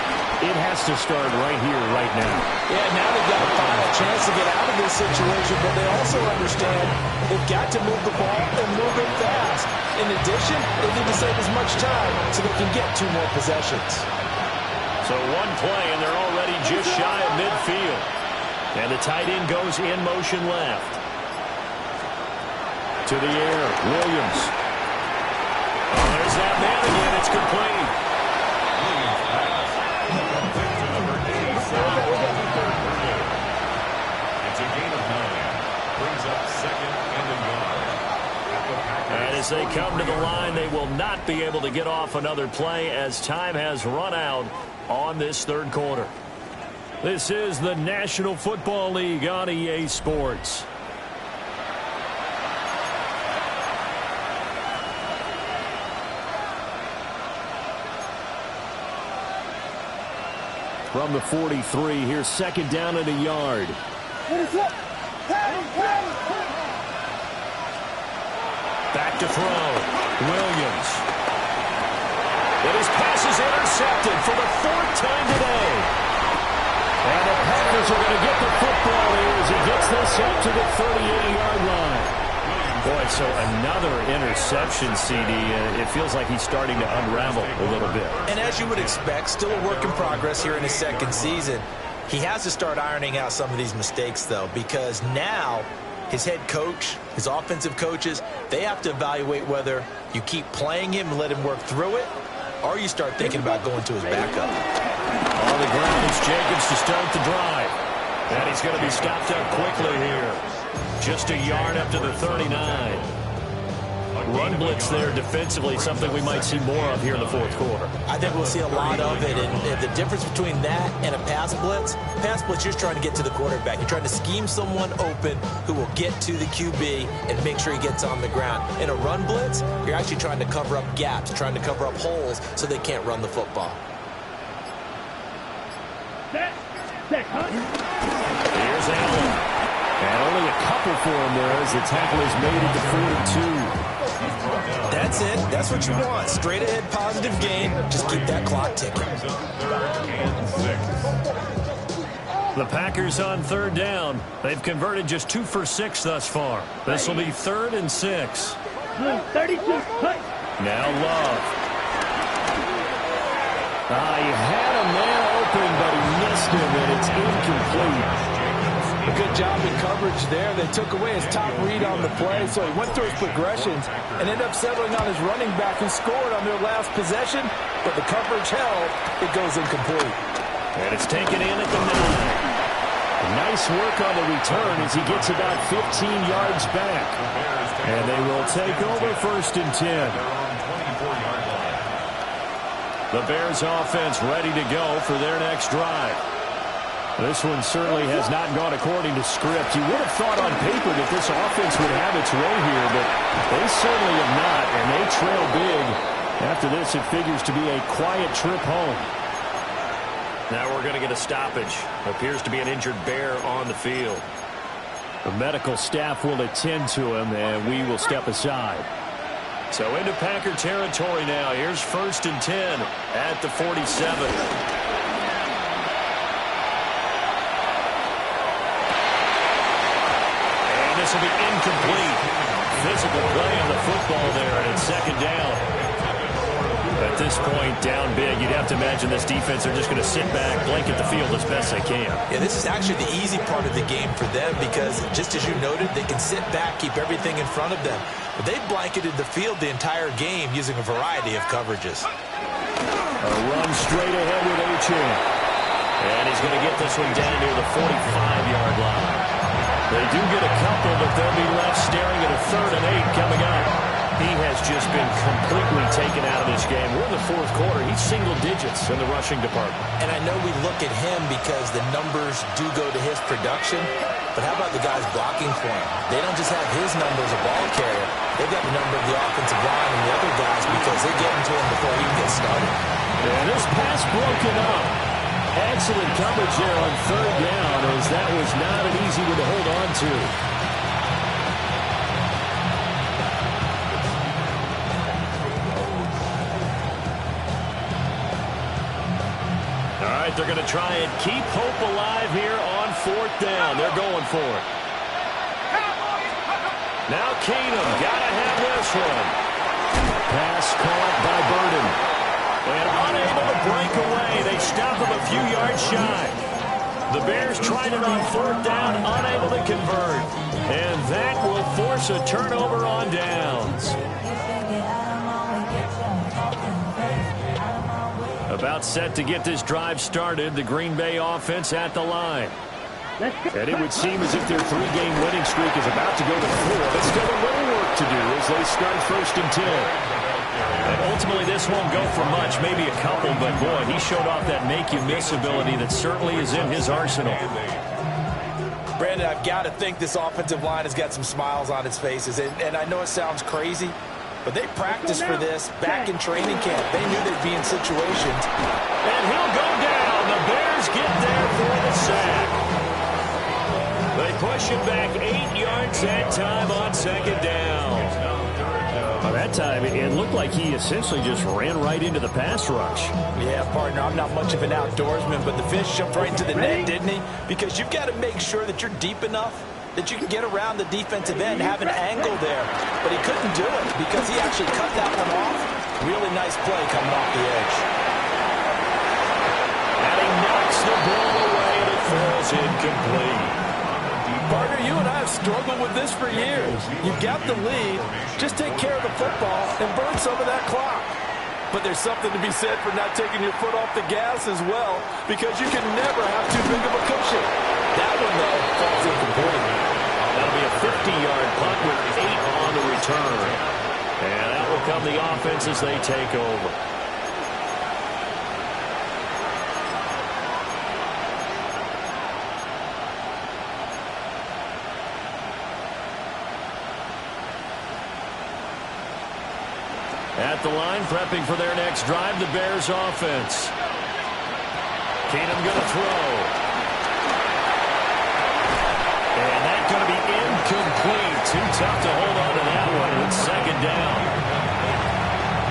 it has to start right here, right now. Yeah, now they've got a final chance to get out of this situation, but they also understand they've got to move the ball and move it fast. In addition, they need to save as much time so they can get 2 more possessions. So one play, and they're already just shy of midfield. And the tight end goes in motion left. To the air, Williams. Oh, there's that man again. It's complete. It's a gain of 9. Brings up 2nd and a yard. And as they come to the line, they will not be able to get off another play as time has run out on this third quarter. This is the National Football League on EA Sports. From the 43, here's 2nd down and a yard. Back to throw. Williams. And his pass is intercepted for the 4th time today. And the Packers are going to get the football here as he gets this up to the 38-yard line. Boy, so another interception, CD, and it feels like he's starting to unravel a little bit. And as you would expect, still a work in progress here in his second season. He has to start ironing out some of these mistakes, though, because now his head coach, his offensive coaches, they have to evaluate whether you keep playing him and let him work through it, or you start thinking about going to his backup. On the ground, it's Jacobs to start the drive. And he's going to be stopped up quickly here. Just a yard up to the 39. Run blitz there defensively, something we might see more of here in the fourth quarter. I think we'll see a lot of it, and the difference between that and a pass blitz, you're just trying to get to the quarterback. You're trying to scheme someone open who will get to the QB and make sure he gets on the ground. In a run blitz, you're actually trying to cover up gaps, trying to cover up holes so they can't run the football. Here's Allen. And only a couple for him there as the tackle is made at the 42. That's it. That's what you want. Straight ahead positive gain. Just keep that clock ticking. The Packers on third down. They've converted just 2 for 6 thus far. This will be 3rd and 6. 32. Now Love. He had a man open, but he missed him, and it's incomplete. A good job in coverage there. They took away his top read on the play, so he went through his progressions and ended up settling on his running back and scored on their last possession, but the coverage held. It goes incomplete. And it's taken in at the 9. Nice work on the return as he gets about 15 yards back. And they will take over 1st and 10. The Bears offense ready to go for their next drive. This one certainly has not gone according to script. You would have thought on paper that this offense would have its way here, but they certainly have not, and they trail big. After this, it figures to be a quiet trip home. Now we're going to get a stoppage. Appears to be an injured Bear on the field. The medical staff will attend to him, and we will step aside. So into Packer territory now. Here's 1st and 10 at the 47. This will be incomplete. Physical play on the football there, and it's 2nd down. At this point, down big, you'd have to imagine this defense are just going to sit back, blanket the field as best they can. Yeah, this is actually the easy part of the game for them because, just as you noted, they can sit back, keep everything in front of them. But they've blanketed the field the entire game using a variety of coverages. A run straight ahead with Achane. And he's going to get this one down near the 45-yard line. They do get a couple, but they'll be left staring at a 3rd and 8 coming up. He has just been completely taken out of this game. We're in the fourth quarter. He's single digits in the rushing department. And I know we look at him because the numbers do go to his production, but how about the guys blocking for him? They don't just have his number as a ball carrier. They've got the number of the offensive line and the other guys because they get into him before he gets started. And this pass broken up. Excellent coverage there on 3rd down, as that was not an easy one to hold on to. All right, they're going to try and keep hope alive here on 4th down. They're going for it. Now Keenum, got to have this one. Pass caught by Burden. And unable to break away. They stop him a few yards shy. The Bears tried it on 4th down, unable to convert. And that will force a turnover on downs. About set to get this drive started, the Green Bay offense at the line. And it would seem as if their 3-game winning streak is about to go to 4, but still a little work to do as they start 1st and 10. And ultimately, this won't go for much, maybe a couple, but boy, he showed off that make-you-miss ability that certainly is in his arsenal. Brandon, I've got to think this offensive line has got some smiles on its faces, and I know it sounds crazy, but they practiced for this back in training camp. They knew they'd be in situations. And he'll go down. The Bears get there for the sack. They push him back 8 yards that time on 2nd down. By that time, it looked like he essentially just ran right into the pass rush. Yeah, partner, I'm not much of an outdoorsman, but the fish jumped right into the net, didn't he? Because you've got to make sure that you're deep enough that you can get around the defensive end, have an angle there. But he couldn't do it because he actually cut that one off. Really nice play coming off the edge. And he knocks the ball away, and it falls incomplete. Partner, you and I have struggled with this for years. You've got the lead. Just take care of the football and burn some of that clock. But there's something to be said for not taking your foot off the gas as well, because you can never have too big of a cushion. That one, though, falls incomplete. That'll be a 50-yard punt with 8 on the return. And that will come the offense as they take over. At the line, prepping for their next drive, the Bears offense. Keenum going to throw. And that's going to be incomplete. Too tough to hold on to that one. It's second down.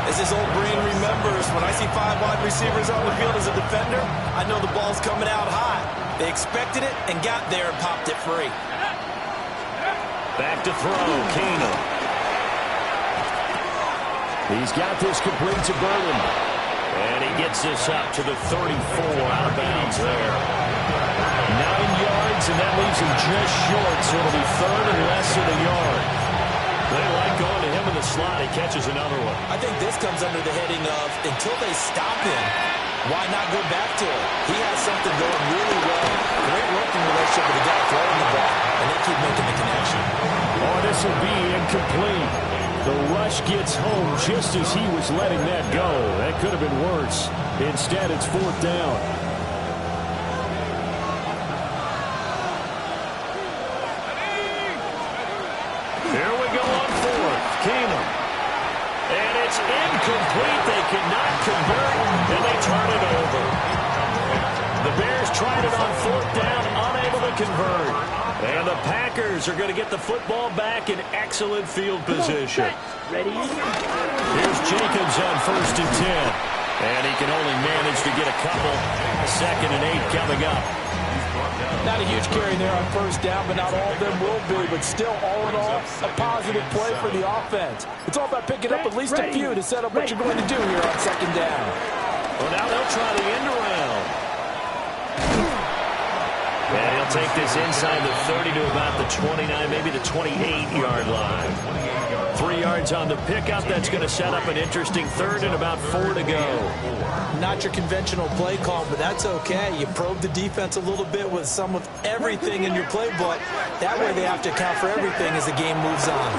As this old brain remembers, when I see 5 wide receivers on the field as a defender, I know the ball's coming out high. They expected it and got there and popped it free. Back to throw, Keenum. He's got this complete to Burton. And he gets this up to the 34 out of bounds there. 9 yards, and that leaves him just short, so it'll be third and less than a yard. They like going to him in the slot. He catches another one. I think this comes under the heading of, until they stop him, why not go back to him? He has something going really well. Great working relationship with the guy throwing the ball, and they keep making the connection. Oh, this will be incomplete. The rush gets home just as he was letting that go. That could have been worse. Instead, it's 4th down. Here we go on 4th. Keenum. And it's incomplete. They cannot convert, and they turn it over. The Bears tried it on 4th down, unable to convert. And the Packers are going to get the football back in excellent field position. Ready? Here's Jacobs on 1st and 10. And he can only manage to get a couple. 2nd and 8 coming up. Not a huge carry there on 1st down, but not all of them will be. But still, all in all, a positive play for the offense. It's all about picking up at least a few to set up what you're going to do here on 2nd down. Well, now they'll try the end around. And he'll take this inside the 30 to about the 29, maybe the 28-yard line. 3 yards on the pickup. That's going to set up an interesting 3rd and about 4 to go. Not your conventional play call, but that's okay. You probe the defense a little bit with some of everything in your playbook. That way they have to account for everything as the game moves on.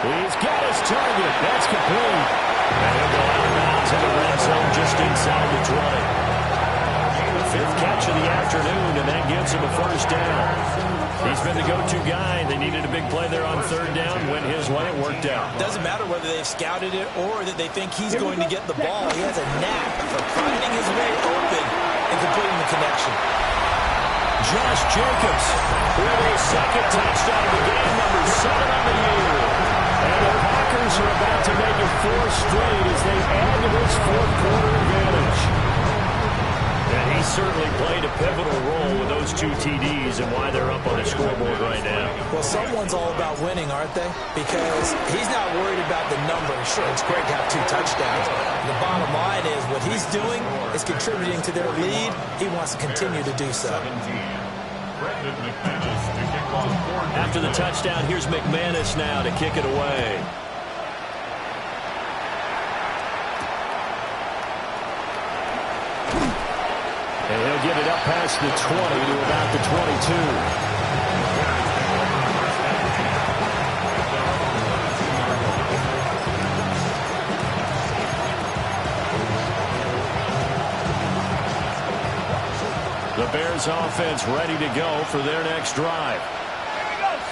He's got his target. That's complete. And he'll go out of bounds in the red zone just inside the 20. 5th catch of the afternoon, and that gives him a 1st down. He's been the go-to guy. They needed a big play there on 3rd down. Went his way. It worked out. Doesn't matter whether they've scouted it or that they think he's going to get the ball. He has a knack for finding his way open and completing the connection. Josh Jacobs with a 2nd touchdown of the game, number 7 on the year. And the Packers are about to make it 4 straight as they add to this 4th quarter advantage. And he certainly played a pivotal role with those 2 TDs and why they're up on the scoreboard right now. Well, someone's all about winning, aren't they? Because he's not worried about the numbers. Sure, it's great to have 2 touchdowns. The bottom line is what he's doing is contributing to their lead. He wants to continue to do so. After the touchdown, here's McManus now to kick it away. And he'll get it up past the 20 to about the 22. The Bears offense ready to go for their next drive.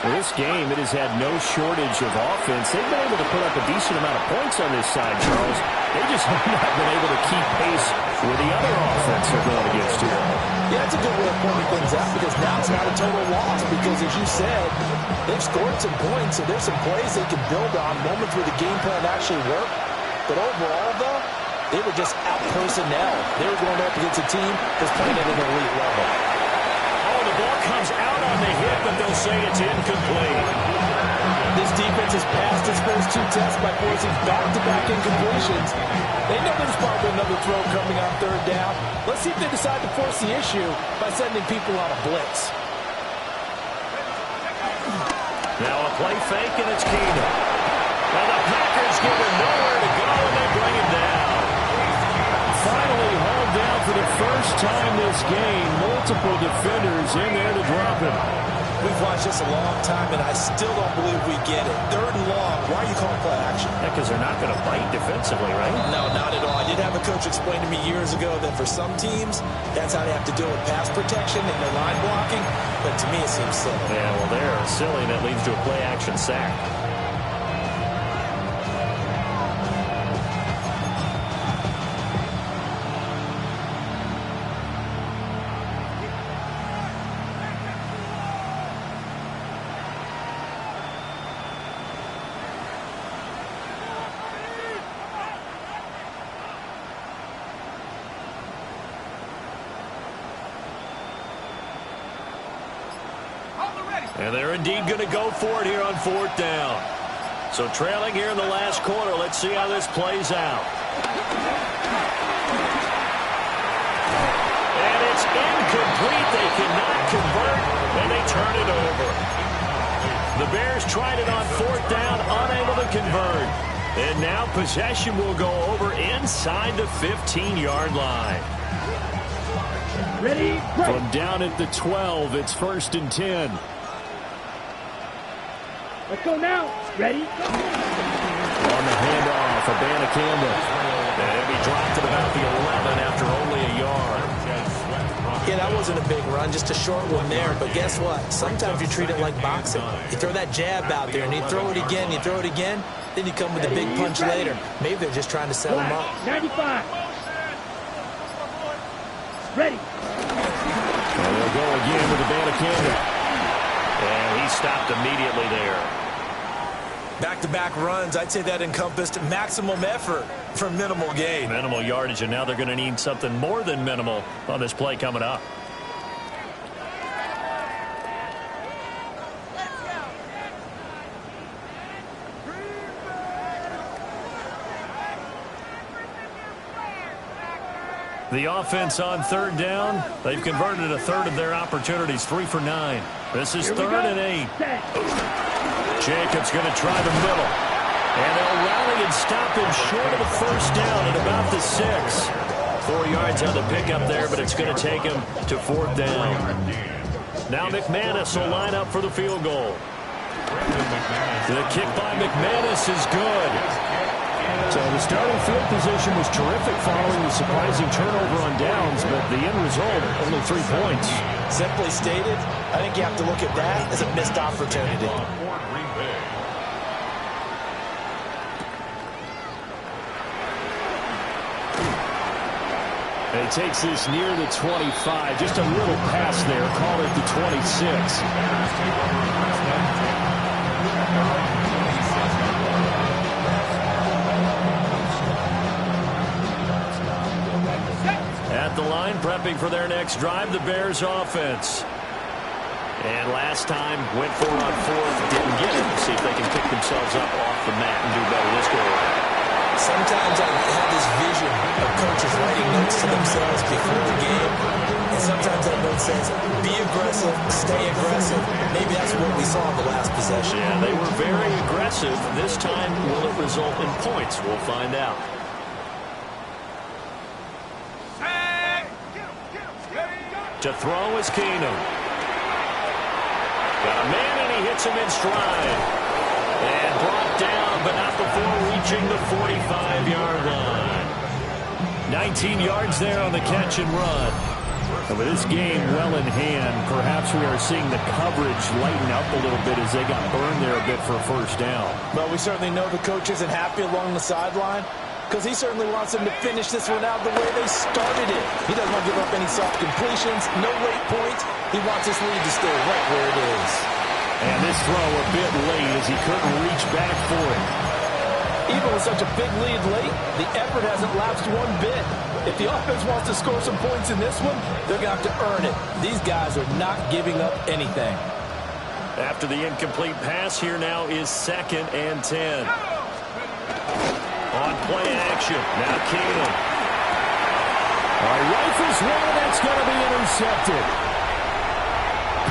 For this game, it has had no shortage of offense. They've been able to put up a decent amount of points on this side, Charles. They just have not been able to keep pace with the other offense they're going against here. Yeah, that's a good way of pointing things out because now it's not a total loss because, as you said, they've scored some points, so there's some plays they can build on, moments where the game plan actually worked. But overall, though, they were just out-personnel. They were going up against a team that's playing at an elite level. Oh, the ball comes out on the hit. but they'll say it's incomplete. This defense has passed its first 2 tests by forcing back-to-back incompletions. They know there's probably another throw coming on 3rd down. Let's see if they decide to force the issue by sending people on a blitz. Now a play fake, and it's Keenum. And the Packers give him nowhere to go, and they bring him down. Finally hauled down for the first time this game. Multiple defenders in there to drop him. We've watched this a long time, and I still don't believe we get it. 3rd and long. Why are you calling play action? Yeah, because they're not going to bite defensively, right? No, not at all. I did have a coach explain to me years ago that for some teams, that's how they have to deal with pass protection and their line blocking. But to me, it seems silly. Yeah, well, they're silly, and that leads to a play action sack. And they're indeed going to go for it here on 4th down. So trailing here in the last quarter. Let's see how this plays out. And it's incomplete. They cannot convert, and they turn it over. The Bears tried it on 4th down, unable to convert. And now possession will go over inside the 15-yard line. Ready? From down at the 12, it's 1st and 10. Let's go now. Ready? On the handoff, Abanikanda. And it'll be dropped at about the 11 after only a yard. Yeah, that wasn't a big run, just a short one there. But guess what? Sometimes you treat it like boxing. You throw that jab out there, and you throw it again, you throw it again, then you come with a big punch later. Maybe they're just trying to set him up. 95. Ready. And they'll go again with Abanikanda. And he stopped immediately there. Back-to-back runs, I'd say that encompassed maximum effort for minimal gain. Minimal yardage, and now they're going to need something more than minimal on this play coming up. The offense on 3rd down. They've converted a third of their opportunities, 3 for 9. This is 3rd and 8. Jacobs going to try the middle. And they'll rally and stop him short of the 1st down at about the 6. 4 yards on the pickup there, but it's going to take him to 4th down. Now McManus will line up for the field goal. The kick by McManus is good. So the starting field position was terrific following the surprising turnover on downs, but the end result, only 3 points. Simply stated, I think you have to look at that as a missed opportunity. And he takes this near the 25. Just a little pass there. Call it the 26. At the line, prepping for their next drive, the Bears offense. And last time, went for it on 4th, didn't get it. See if they can pick themselves up off the mat and do better this go around. Sometimes I have this vision of coaches writing notes to themselves before the game. And sometimes that note says, be aggressive, stay aggressive. Maybe that's what we saw in the last possession. Yeah, they were very aggressive. This time, will it result in points? We'll find out. To throw is Keenum. Got a man, and he hits him in stride. And brought down, but not before reaching the 45-yard line. 19 yards there on the catch and run. And with this game well in hand, perhaps we are seeing the coverage lighten up a little bit as they got burned there a bit for a 1st down. Well, we certainly know the coach isn't happy along the sideline, because he certainly wants them to finish this one out the way they started it. He doesn't want to give up any soft completions, no late points. He wants this lead to stay right where it is. And this throw a bit late as he couldn't reach back for it. Even with such a big lead late, the effort hasn't lapsed one bit. If the offense wants to score some points in this one, they're going to have to earn it. These guys are not giving up anything. After the incomplete pass, here now is 2nd and 10. On play action. Now Keenum. Rifles one, that's going to be intercepted.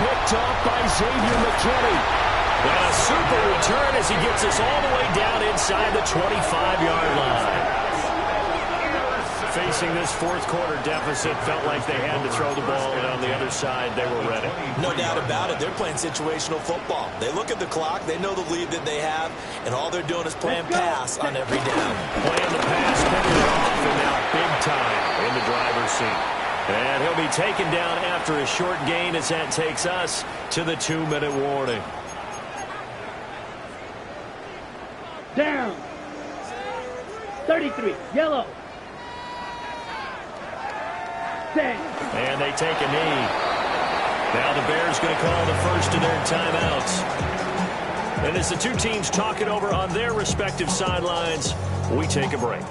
Picked off by Xavier McKinney. And a super return as he gets us all the way down inside the 25-yard line. Facing this fourth-quarter deficit, felt like they had to throw the ball, and on the other side, they were ready. No doubt about it. They're playing situational football. They look at the clock. They know the lead that they have, and all they're doing is playing pass on every down. Playing the pass, picking it off, and now big time in the driver's seat. And he'll be taken down after a short gain as that takes us to the 2-minute warning. Down. 33. Yellow. And they take a knee. Now the Bears going to call the first of their timeouts. And as the two teams talk it over on their respective sidelines, we take a break.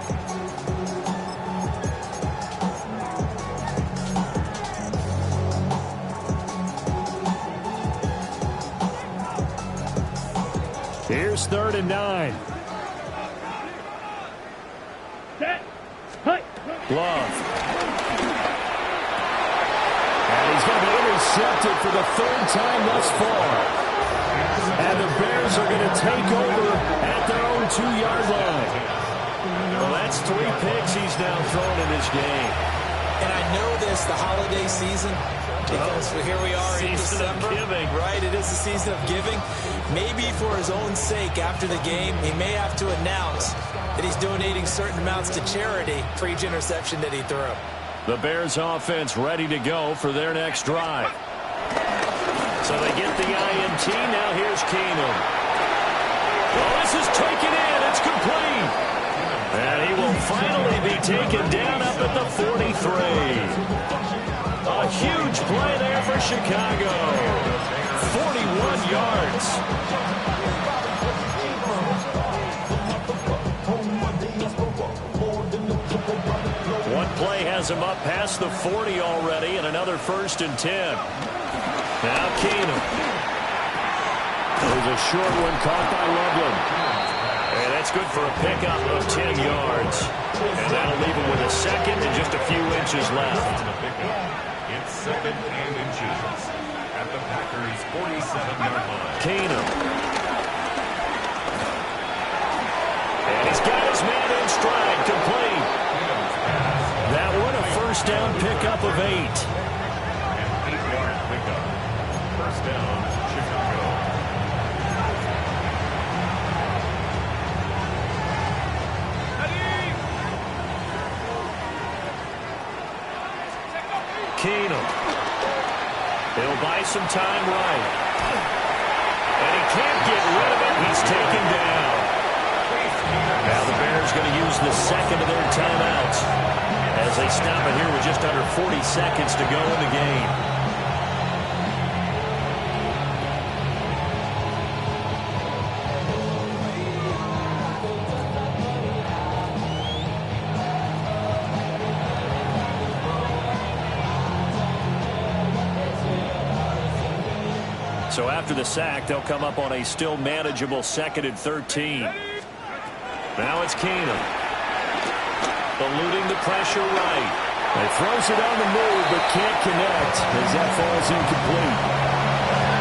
Here's 3rd and 9. Set. Hut. Love. And he's going to be intercepted for the 3rd time thus far. And the Bears are going to take over at their own 2-yard line. Well, that's 3 picks he's now thrown in this game. And I know this, the holiday season, because here we are in December. Giving. Right, it is the season of giving. Maybe for his own sake after the game, he may have to announce that he's donating certain amounts to charity for each interception that he threw. The Bears offense ready to go for their next drive. So they get the INT. Now here's Keenum. Oh, this is taken in. It's complete. And he will finally be taken down up at the 43. A huge play there for Chicago. 41 yards. One play has him up past the 40 already, and another 1st and 10. Now Keenum. There's a short one caught by Loveland. And that's good for a pickup of 10 yards. And that'll leave him with a 2nd and just a few inches left. It's 2nd and inches at the Packers' 47-yard line. Keenum. And he's got his man in stride, complete. That one, a 1st down pickup of 8. An 8-yard pickup. 1st down, Chicago. Keenum. He'll buy some time right. And he can't get rid of it. He's taken down. Now the Bears going to use the 2nd of their timeouts as they stop it here with just under 40 seconds to go in the game. So after the sack, they'll come up on a still manageable 2nd and 13. Now it's Keenum. Eluding the pressure right. He throws it on the move, but can't connect as that falls incomplete.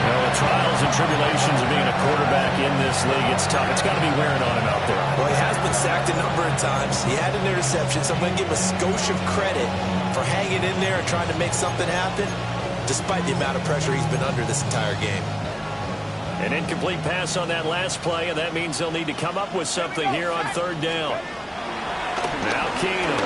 Well, the trials and tribulations of being a quarterback in this league, it's tough. It's got to be wearing on him out there. Well, he has been sacked a number of times. He had an interception, so I'm going to give him a skosh of credit for hanging in there and trying to make something happen, despite the amount of pressure he's been under this entire game. An incomplete pass on that last play, and that means they'll need to come up with something here on 3rd down. Now Keenum.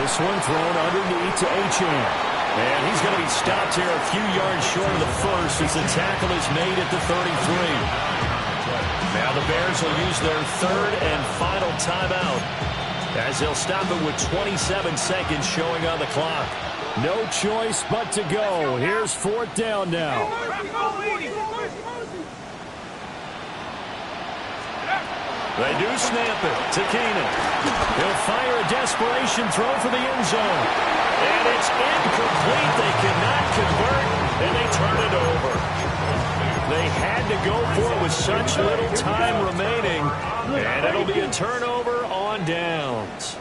This one thrown underneath to Achane. And he's going to be stopped here a few yards short of the 1st as the tackle is made at the 33. Now the Bears will use their 3rd and final timeout as they'll stop it with 27 seconds showing on the clock. No choice but to go. Here's 4th down now. They do snap it to Keenum. He'll fire a desperation throw for the end zone. And it's incomplete. They cannot convert, and they turn it over. They had to go for it with such little time remaining. And it'll be a turnover on downs.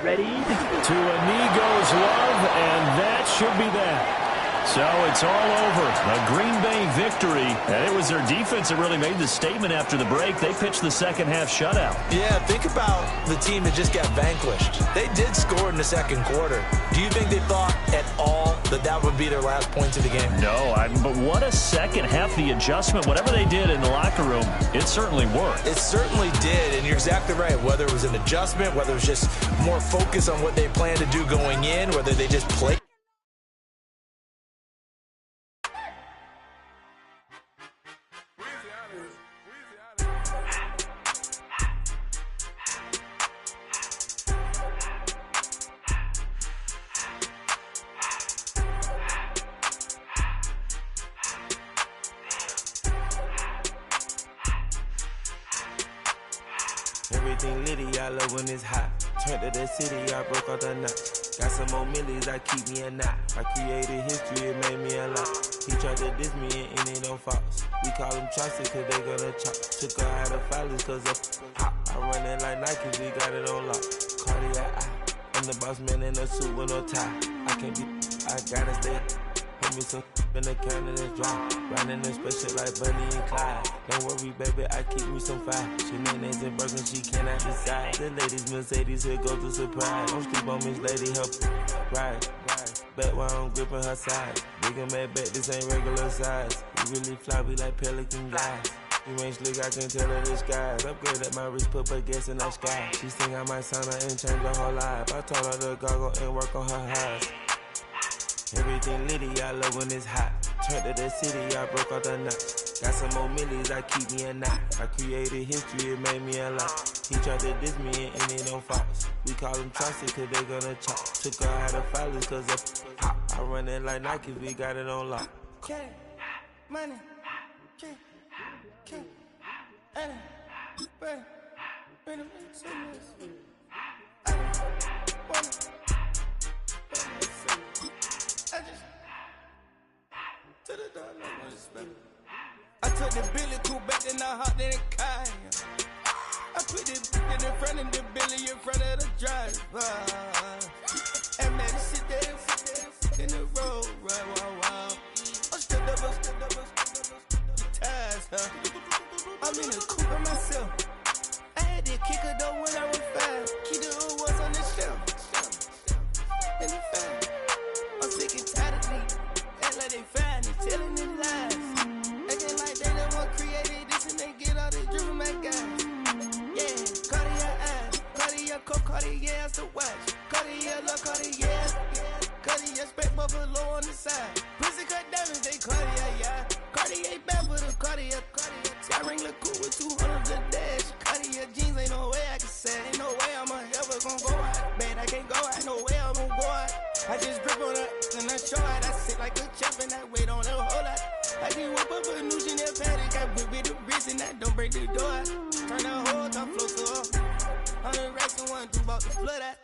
Ready? To a knee goes Love, and that should be that. So it's all over. A Green Bay victory. And it was their defense that really made the statement after the break. They pitched the second half shutout. Yeah, think about the team that just got vanquished. They did score in the second quarter. Do you think they thought at all that that would be their last points of the game? No, but what a second half. The adjustment, whatever they did in the locker room, it certainly worked. It certainly did, and you're exactly right. Whether it was an adjustment, whether it was just more focus on what they planned to do going in, whether they just played. Everything litty, I love when it's hot. Turned to the city, I broke out the knot. Got some more millies, I keep me a knot. I created history, it made me a lot. He tried to diss me and it don't false. We call them chopsticks cause they gonna chop. Took her out of filers cause of hot. I run it like Nike, we got it on lock. Cardiac, I'm the boss man in a suit with no tie. I can't be, I gotta stay. Put me some in the can and it's dry. Riding in special like Bunny and Clyde. Don't worry, baby, I keep me some fire. She names and Birkin, she cannot decide. The ladies, Mercedes, here go to surprise. Don't sleep on Miss Lady, help ride. Back while I'm gripping her side. Big and mad back, this ain't regular size. You really fly, we like pelican guys. You ain't slick, I can tell her the skies. Upgrade at my wrist, put her gas in the sky. She think I might sign her and change her whole life. I told her to goggle and work on her highs. Everything litty, I love when it's hot. Turned to the city, I broke out the knot. Got some more millies, I keep me a knot. I created history, it made me a lot. He tried to diss me and it don't false. We call them chopsticks cause they gonna chop. Took her out of filers cause of hot. I run it like Nike, we got it on lock. Cash, money, cash, money, money, I took the Billy Cool back and I hopped in the car. I put the in front of the Billy in front of the driver. And man, sit there in the road, right, wow. I'm still double, ties, huh? I'm in the coupe by myself. I had to kick her though when I was 5. Keep the old ones on the shelf. In the fan. I'm sick and tired of me. Act like they fine and telling them lies. Acting like they the one created this and they get all this driven my guys. Yeah, Cartier eyes, Cartier coat, Cartier ass to watch. Cartier love, Cartier, Cartier spec buffalo on the side. Pussy cut diamonds, they Cartier, yeah. Cartier bad for the Cartier. Sky ring look cool with 200 a dash. Cartier jeans, ain't no way I can say. Ain't no way I'm ever gonna go out. Man, I can't go out, no way I'm gonna go out. I just grip on her and I show out. I sit like a champ and I wait on a whole lot. I can whip up a new Chanel paddock. I whip with the wrist and I don't break the door out. Turn the whole top floor to off. 100 racks and 1 2 about the flood out.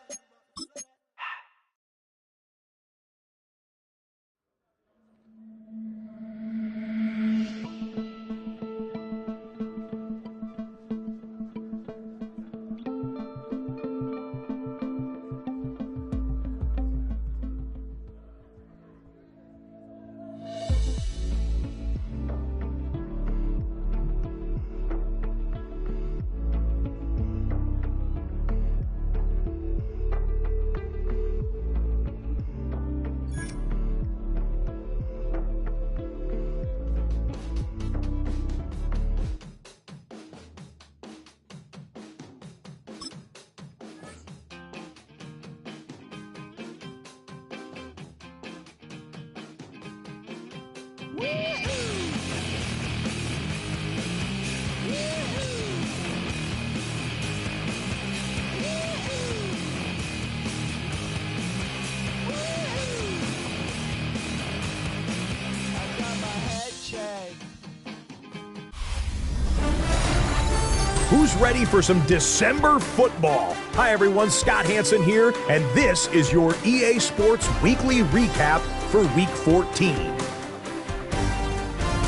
Who's ready for some December football? Hi everyone, Scott Hansen here, and this is your EA Sports Weekly Recap for Week 14.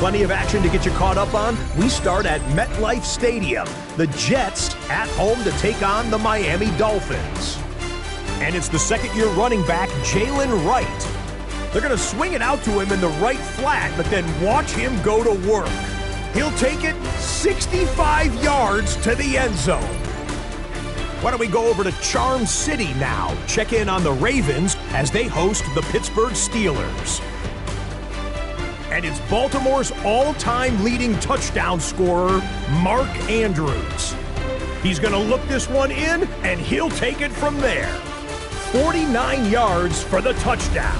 Plenty of action to get you caught up on. We start at MetLife Stadium. The Jets at home to take on the Miami Dolphins. And it's the second-year running back, Jalen Wright. They're going to swing it out to him in the right flat, but then watch him go to work. He'll take it 65 yards to the end zone. Why don't we go over to Charm City now? Check in on the Ravens as they host the Pittsburgh Steelers. And it's Baltimore's all-time leading touchdown scorer, Mark Andrews. He's going to look this one in, and he'll take it from there. 49 yards for the touchdown.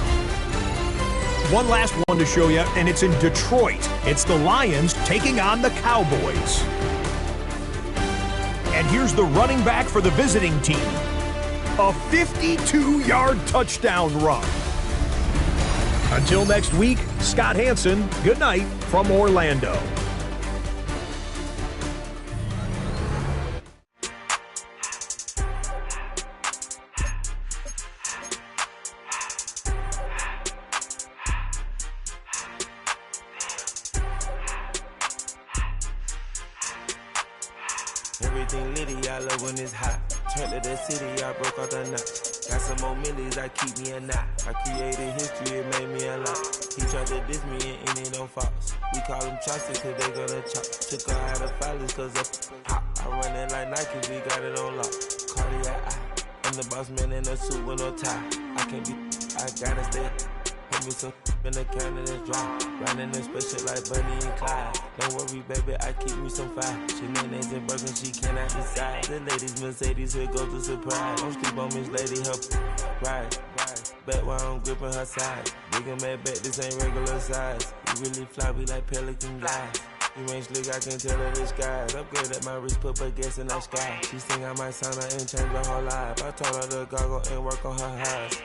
One last one to show you, and it's in Detroit. It's the Lions taking on the Cowboys. And here's the running back for the visiting team. A 52-yard touchdown run. Until next week, Scott Hansen, good night from Orlando. Everything litty, I love when it's hot. Turn to the city, I broke out the knot. Got some more millies, I keep me a knot. I created history, it made me a lot. He tried to diss me and it don't false. We call them choppers cause they gonna chop. Took her out of filers cause of hot. I run it like Nike, we got it on lock. Cardiac, I'm the boss man in a suit with no tie. I can't be, I gotta stay. Put me some in the can and it's dry. Riding this special like Bunny and Clyde. Don't worry, baby, I keep me some fire. She mayonnaise and burgers, she cannot decide. The ladies, Mercedes, here goes the surprise. Don't sleep on Miss Lady, help ride. Bet while I'm gripping her side. Big and mad bet, this ain't regular size. You really fly, we like pelican guys. You ain't slick, I can tell her the skies. Upgrade at my wrist, put her gas in the sky. She think I might sign her and change her whole life. I told her to goggle and work on her highs.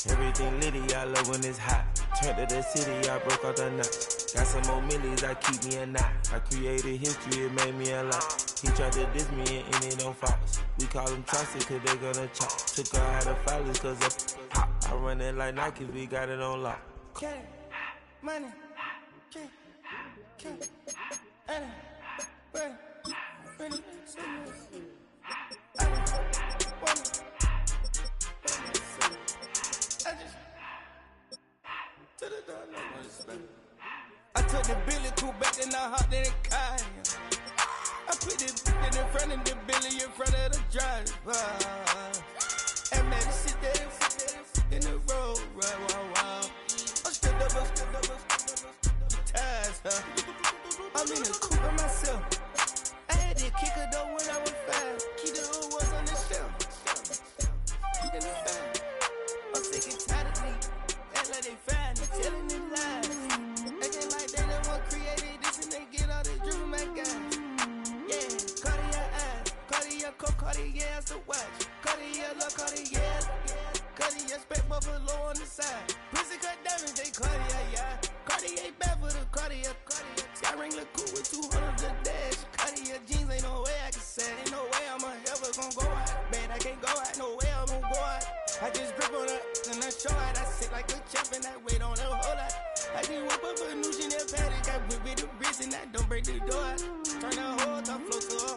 Everything litty, I love when it's hot. Turn to the city, I broke out the knot. Got some more millies, I keep me a knot. I created history, it made me a lot. He tried to diss me and it don't false. We call them choppers cause they gonna chop. Took her out of filers cause of hot. I run it like Nike, we got it on lock. Cash, money, cash, money, ready, I took the Billy cool back and I hopped in the car. I put the in front of the Billy in front of the driver. And man, sit there in the road, wow. I stood up, the tires, I'm in the coupe by myself. I had to kick her though when I was 5. Keep the old ones on the shelf. In the back. I'm sick and tired of me. Act like they fine, they telling them lies. Acting like they the one created this and they get all this driven my guys. Yeah, Cartier eyes, Cartier coat, Cartier ass to watch. Cartier love, Cartier, Cartier spec buffalo on the side. Pussy cut diamonds, they Cartier, yeah. Cartier bad for the Cartier. Sky ring look cool with 200 the dash. Cartier jeans, ain't no way I can say. Ain't no way I'm ever gonna go out. Man, I can't go out, no way I'm gonna go out. I just grip on her and I show out. I sit like a champ and I wait on a whole lot. I just whip up a new Chanel patty. Got whip with the wrist and I don't break the door out. Turn the whole top flow to her.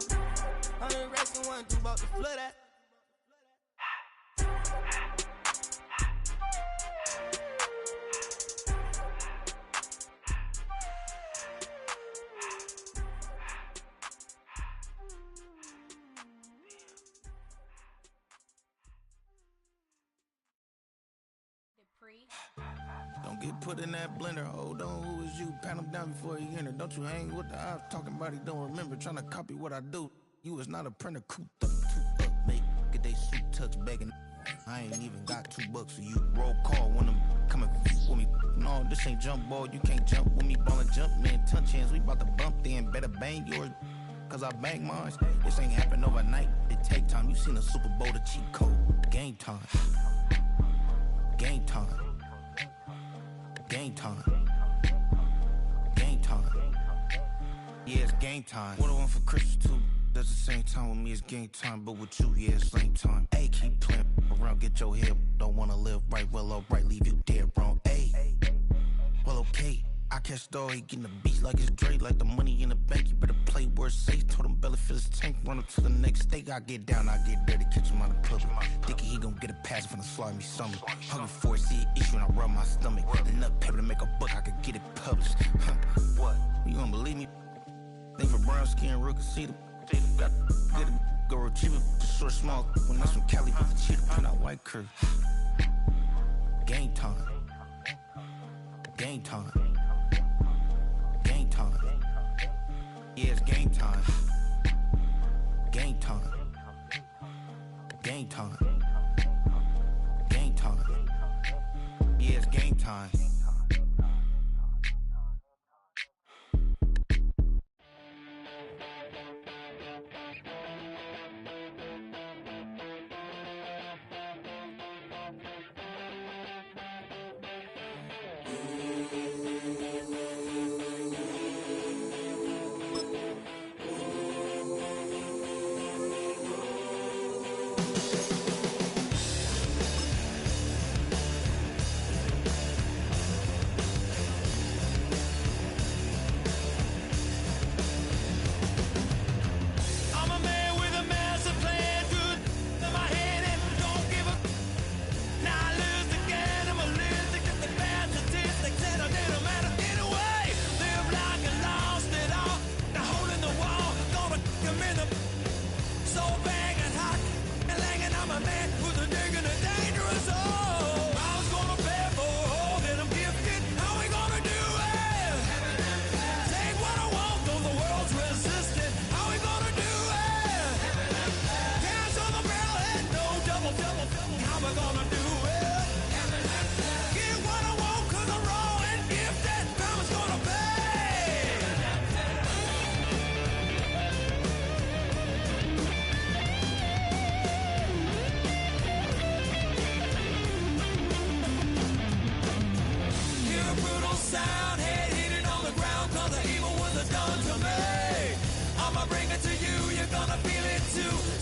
I'm the rest and one, two about to flood out. Don't get put in that blender. Hold on, who is you? Pat him down before he enter. Don't you hang with the ops talking about he don't remember. Trying to copy what I do. You is not a printer. Cooped up, too up, mate. Get they suit tucks begging. I ain't even got $2 for you. Roll call when I'm coming with me. No, this ain't jump ball. You can't jump with me. Ballin' jump, man. Touch hands. We about to bump then. Better bang yours. Cause I bang mine. This ain't happen overnight. It take time. You seen the Super Bowl, the cheat code. Game time. Game time. Game time. Game time. Yeah, it's game time. What I want for Christmas too. That's the same time with me, it's game time. But with you, yeah, it's same time. Hey, keep playing around, get your head. Don't wanna live right, well, alright, leave you dead wrong. Hey, well, okay. I catch dog, he getting the beats like it's Drake, like the money in the bank. You better play where it's safe. Told him belly fill his tank, run up to the next stake. I get down, I get dirty, catch him on the public. Thinking he gon' get a pass from the slaughter me something. Hungry for it, see it issue and I rub my stomach. Enough paper to make a book, I could get it published. What? You gonna believe me? Think for brown skin, real can see them. Got good, go retrieve it, short, small. When that's from Cali, but the cheetah print out white curve. Game time. Game time. Game time. Yeah, it's game time. Game time. Game time. Game time. Yeah, it's game time.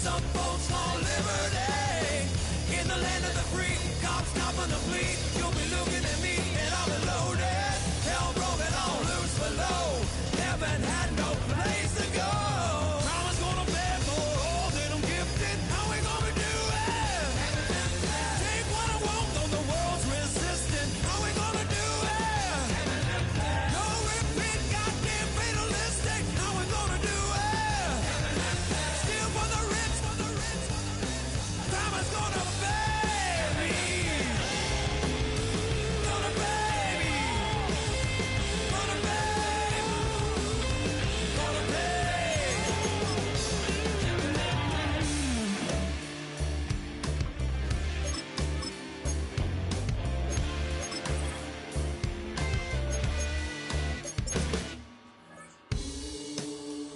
Some